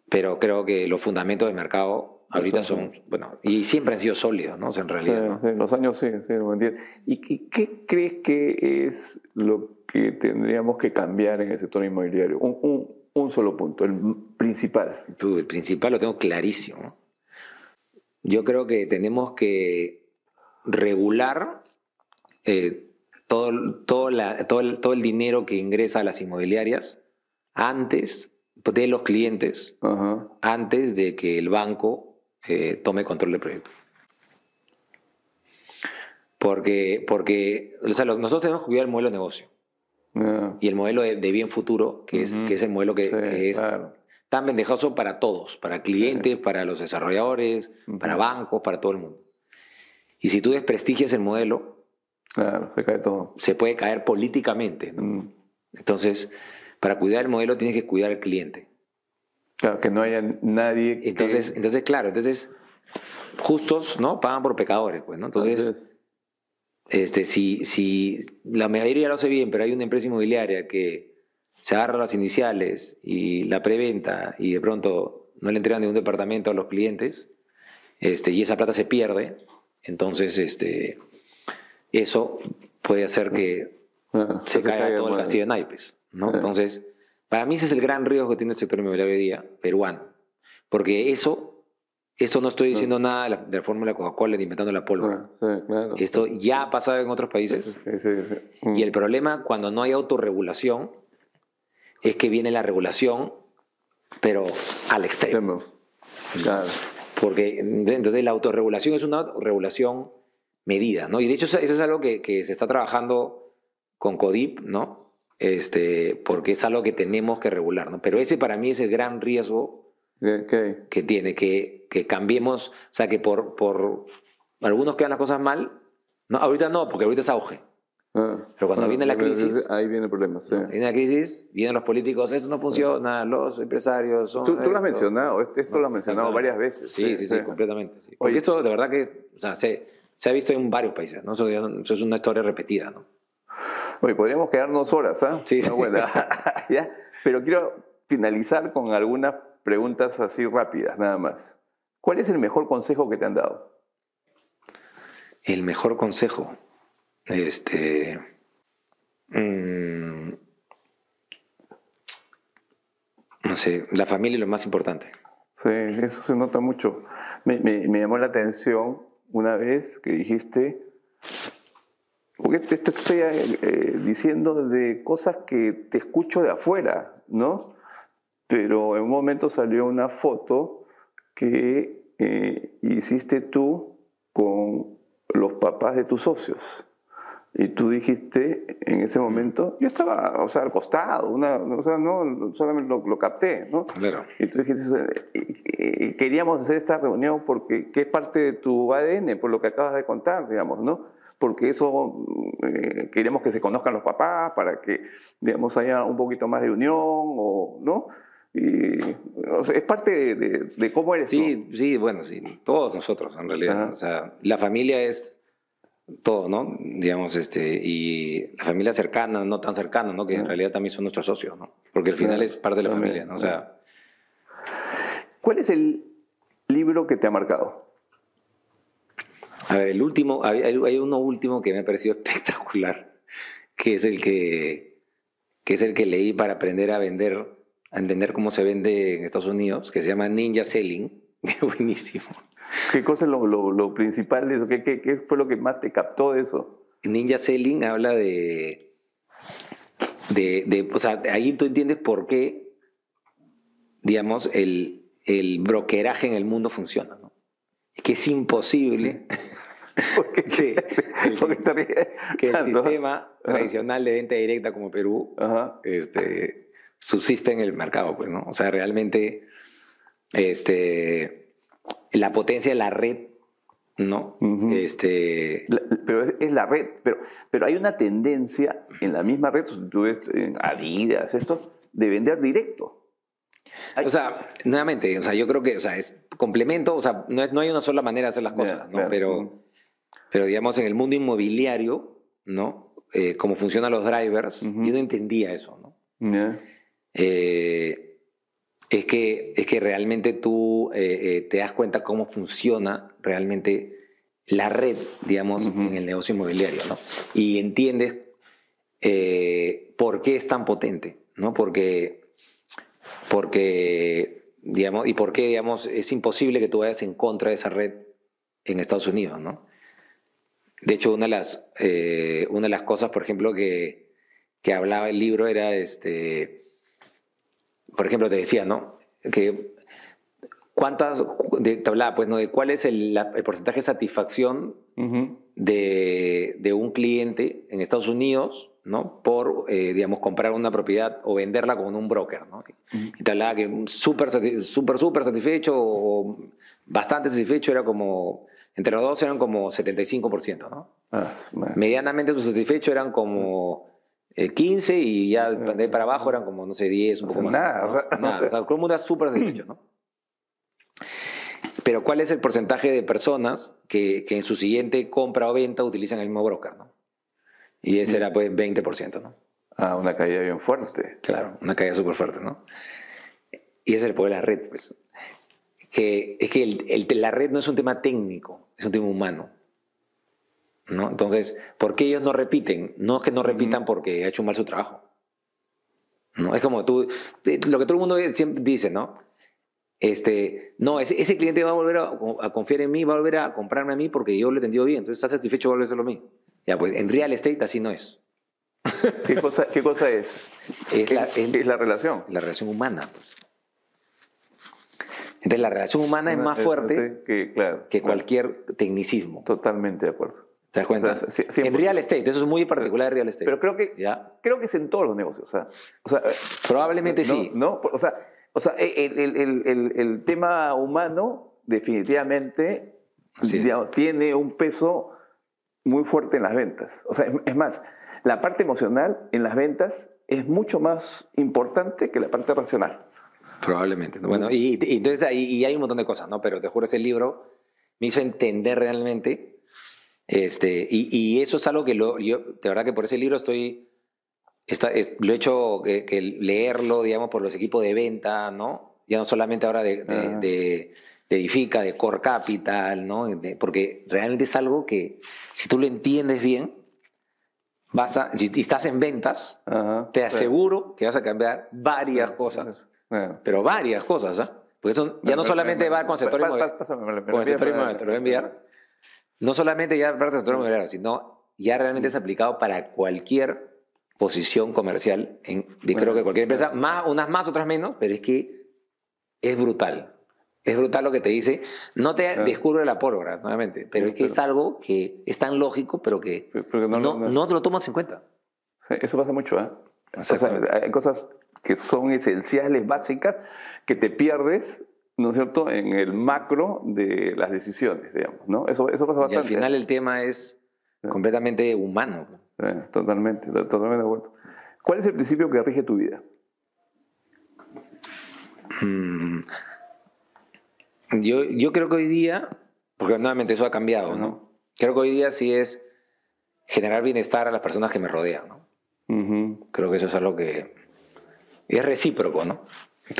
Speaker 1: pero creo que los fundamentos del mercado ahorita son, bueno, y siempre han sido sólidos, ¿no? O sea, en realidad,
Speaker 2: ¿no? Los años sí, lo entiendo. ¿Y qué crees que es lo que tendríamos que cambiar en el sector inmobiliario? Un solo punto, el principal.
Speaker 1: El principal lo tengo clarísimo. Yo creo que tenemos que regular todo el dinero que ingresa a las inmobiliarias antes de los clientes, antes de que el banco tome control del proyecto. Porque o sea, nosotros tenemos que cuidar el modelo de negocio. Y el modelo de bien futuro, que es el modelo que es tan vendejoso para todos, para clientes, para los desarrolladores, para bancos, para todo el mundo. Y si tú desprestigias el modelo,
Speaker 2: se cae todo.
Speaker 1: Se puede caer políticamente, ¿no? Entonces, para cuidar el modelo tienes que cuidar al cliente.
Speaker 2: Claro, que no haya nadie.
Speaker 1: Entonces, justos, ¿no? Pagan por pecadores, pues, ¿no? Entonces, si la mayoría lo hace bien, pero hay una empresa inmobiliaria que se agarra las iniciales y la preventa y de pronto no le entregan ningún departamento a los clientes, y esa plata se pierde, entonces eso puede hacer que se caiga todo el castillo de naipes, ¿no? Entonces, para mí ese es el gran riesgo que tiene el sector inmobiliario hoy día, peruano, porque eso no estoy diciendo nada de la fórmula Coca-Cola ni inventando la pólvora.
Speaker 2: Claro.
Speaker 1: Esto ya ha pasado en otros países. Y el problema cuando no hay autorregulación es que viene la regulación, pero al extremo.
Speaker 2: Claro.
Speaker 1: Porque entonces la autorregulación es una regulación medida, ¿no? Y de hecho eso es algo que se está trabajando con CODIP, ¿no? Porque es algo que tenemos que regular, ¿no? Pero ese para mí es el gran riesgo que tiene, que cambiemos, o sea, que por algunos quedan las cosas mal, no, ahorita no, porque ahorita es auge. Pero cuando viene la crisis...
Speaker 2: Ahí viene el problema, sí.
Speaker 1: Viene la crisis, vienen los políticos, esto no funciona, los empresarios son...
Speaker 2: Tú lo has mencionado, esto lo has mencionado varias veces.
Speaker 1: Sí, completamente. Sí. Porque esto de verdad que o sea, se ha visto en varios países, ¿no? Eso es una historia repetida, ¿no?
Speaker 2: Oye, podríamos quedarnos horas, ¿ah?
Speaker 1: Sí.
Speaker 2: No, bueno, ¿ya? Pero quiero finalizar con algunas preguntas así rápidas, nada más. ¿Cuál es el mejor consejo que te han dado?
Speaker 1: El mejor consejo. No sé, la familia es lo más importante.
Speaker 2: Sí, eso se nota mucho. Me llamó la atención una vez que dijiste, porque esto estoy diciendo de cosas que te escucho de afuera, ¿no? Pero en un momento salió una foto que hiciste tú con los papás de tus socios. Y tú dijiste en ese momento, yo estaba, o sea, al costado, o sea, no solamente lo capté, ¿no?
Speaker 1: Claro.
Speaker 2: Y tú dijiste, queríamos hacer esta reunión porque que es parte de tu ADN, por lo que acabas de contar, digamos, ¿no? Porque eso, queríamos que se conozcan los papás, para que, digamos, haya un poquito más de unión, ¿no? Y, o sea, es parte de cómo eres
Speaker 1: Sí,
Speaker 2: tú.
Speaker 1: sí, bueno, sí, todos nosotros en realidad.
Speaker 2: Ajá.
Speaker 1: O sea, la familia es todo, ¿no? Digamos, y la familia cercana, no tan cercana, ¿no? Que en realidad también son nuestros socios, ¿no? Porque al final es parte de la familia, ¿no? O sea,
Speaker 2: ¿cuál es el libro que te ha marcado?
Speaker 1: a ver, el último, hay uno último que me ha parecido espectacular, que es el que leí para aprender a vender, a entender cómo se vende en Estados Unidos, que se llama Ninja Selling, que es buenísimo.
Speaker 2: ¿Qué cosa es lo principal de eso? ¿Qué fue lo que más te captó de eso?
Speaker 1: Ninja Selling habla o sea, ahí tú entiendes por qué, digamos, el brokeraje en el mundo funciona, ¿no? Que es imposible que el sistema tradicional de venta directa como Perú subsista en el mercado, pues, ¿no? O sea, realmente la potencia de la red, ¿no?
Speaker 2: Pero es la red, pero hay una tendencia en la misma red, tú ves en Adidas, esto, de vender directo.
Speaker 1: O sea, nuevamente, o sea, yo creo que, o sea, es complemento, o sea, no hay una sola manera de hacer las cosas, ¿no? Pero digamos, en el mundo inmobiliario, ¿no? Cómo funcionan los drivers, yo no entendía eso, ¿no? Es que realmente tú te das cuenta cómo funciona realmente la red, digamos, en el negocio inmobiliario, ¿no? Y entiendes por qué es tan potente, ¿no? Porque digamos, y por qué, digamos, es imposible que tú vayas en contra de esa red en Estados Unidos, ¿no? De hecho, una de las cosas, por ejemplo, que hablaba el libro era, por ejemplo, te decía, ¿no? Que te hablaba, pues, ¿no? De cuál es el porcentaje de satisfacción de un cliente en Estados Unidos, ¿no? Por, digamos, comprar una propiedad o venderla con un broker, ¿no? Y te hablaba que súper satisfecho o bastante satisfecho era como, entre los dos eran como 75%, ¿no? Medianamente satisfecho eran como 15 y ya de ahí para abajo eran como, no sé, 10, un poco más.
Speaker 2: Nada,
Speaker 1: ¿no?
Speaker 2: o sea,
Speaker 1: nada, o sea, todo el mundo era súper satisfecho, ¿no? Pero ¿cuál es el porcentaje de personas que en su siguiente compra o venta utilizan el mismo broker, ¿no? Y ese era pues 20%, ¿no?
Speaker 2: Ah, una caída bien fuerte.
Speaker 1: Claro, una caída súper fuerte, ¿no? Y ese es el poder de la red, pues. Es que la red no es un tema técnico, es un tema humano, ¿no? Entonces, ¿por qué ellos no repiten? No es que no repitan porque ha hecho mal su trabajo, ¿no? Es como lo que todo el mundo siempre dice, ¿no? No, ese cliente va a volver a confiar en mí, va a volver a comprarme a mí porque yo lo he entendido bien, entonces está satisfecho, va a volver a hacerlo a mí. Ya, pues en real estate así no es.
Speaker 2: ¿Qué cosa es? Es la relación.
Speaker 1: La relación humana. Entonces la relación humana es más fuerte que cualquier tecnicismo.
Speaker 2: Totalmente de acuerdo.
Speaker 1: ¿Te das cuenta?
Speaker 2: O sea,
Speaker 1: en real estate, eso es muy particular de real estate.
Speaker 2: Pero creo que es en todos los negocios. O sea,
Speaker 1: probablemente sí.
Speaker 2: ¿no? O sea, el tema humano definitivamente digamos, tiene un peso muy fuerte en las ventas. O sea, es más, la parte emocional en las ventas es mucho más importante que la parte racional.
Speaker 1: Probablemente. Bueno, y entonces ahí hay un montón de cosas, ¿no? Pero te juro, ese libro me hizo entender realmente, y eso es algo que yo, de verdad que por ese libro lo he hecho que leerlo, digamos, por los equipos de venta, ¿no? Ya no solamente ahora de Edifica, de Core Capital, ¿no? Porque realmente es algo que, si tú lo entiendes bien, si estás en ventas, te aseguro que vas a cambiar varias cosas. Pero varias cosas, ¿ah? Porque eso ya no solamente va con sector inmobiliario. Con el sector inmobiliario, te lo voy a enviar. no solamente ya parte del sector inmobiliario, sino ya realmente es aplicado para cualquier posición comercial creo que cualquier empresa, unas más, otras menos, pero es que es brutal. Es brutal lo que te dice. No te descubre la pólvora, nuevamente, pero es que es algo que es tan lógico, pero que no te lo tomas en cuenta.
Speaker 2: Sí, eso pasa mucho, ¿eh? O sea, hay cosas que son esenciales, básicas, que te pierdes, ¿no es cierto?, en el macro de las decisiones, digamos, ¿no? Eso pasa bastante.
Speaker 1: Y al final el tema es completamente humano.
Speaker 2: Totalmente de acuerdo. ¿Cuál es el principio que rige tu vida?
Speaker 1: Yo creo que hoy día, porque nuevamente eso ha cambiado, ¿no? Creo que hoy día sí es generar bienestar a las personas que me rodean, ¿no? Creo que eso es algo que es recíproco, ¿no?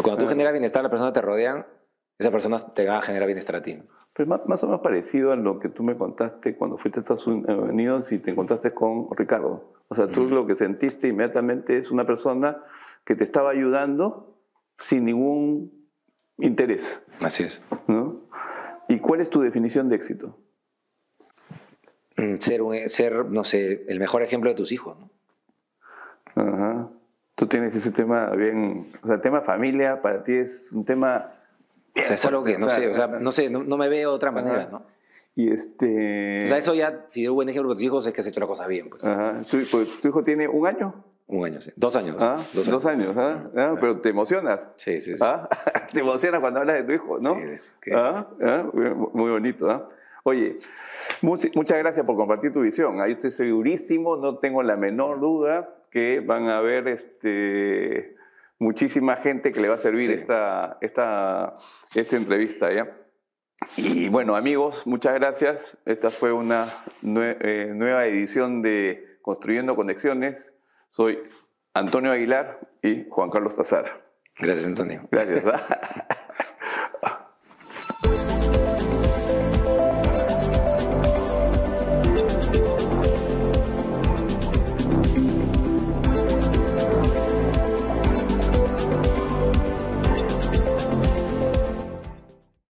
Speaker 1: Cuando tú generas bienestar a las personas que te rodean, esa persona te va a generar bienestar a ti, ¿no?
Speaker 2: Pues más o menos parecido a lo que tú me contaste cuando fuiste a Estados Unidos y te encontraste con Ricardo. O sea, tú lo que sentiste inmediatamente es una persona que te estaba ayudando sin ningún interés.
Speaker 1: Así es.
Speaker 2: ¿No? ¿Y cuál es tu definición de éxito?
Speaker 1: Ser, no sé, el mejor ejemplo de tus hijos, ¿no?
Speaker 2: Ajá. Tú tienes ese tema bien... O sea, el tema familia para ti es un tema...
Speaker 1: O sea, es algo que no sé, no me veo de otra manera, ¿no?
Speaker 2: Y
Speaker 1: O sea, eso ya, si doy buen ejemplo para tus hijos, es que has hecho las cosas bien, pues.
Speaker 2: Ajá. ¿Tu hijo tiene 1 año?
Speaker 1: 1 año, sí. 2 años.
Speaker 2: ¿Ah? 2 años, ¿ah? ¿Ah? Pero te emocionas.
Speaker 1: Sí.
Speaker 2: ¿Ah? Te emocionas cuando hablas de tu hijo, ¿no?
Speaker 1: Sí.
Speaker 2: ¿Ah? ¿Ah? Muy bonito, ¿ah? Oye, muchas gracias por compartir tu visión. Ahí estoy segurísimo, no tengo la menor duda que van a haber muchísima gente que le va a servir esta entrevista, ¿ya? Y bueno, amigos, muchas gracias. Esta fue una nueva edición de Construyendo Conexiones. Soy Antonio Aguilar y Juan Carlos Tazara.
Speaker 1: Gracias, Antonio.
Speaker 2: Gracias.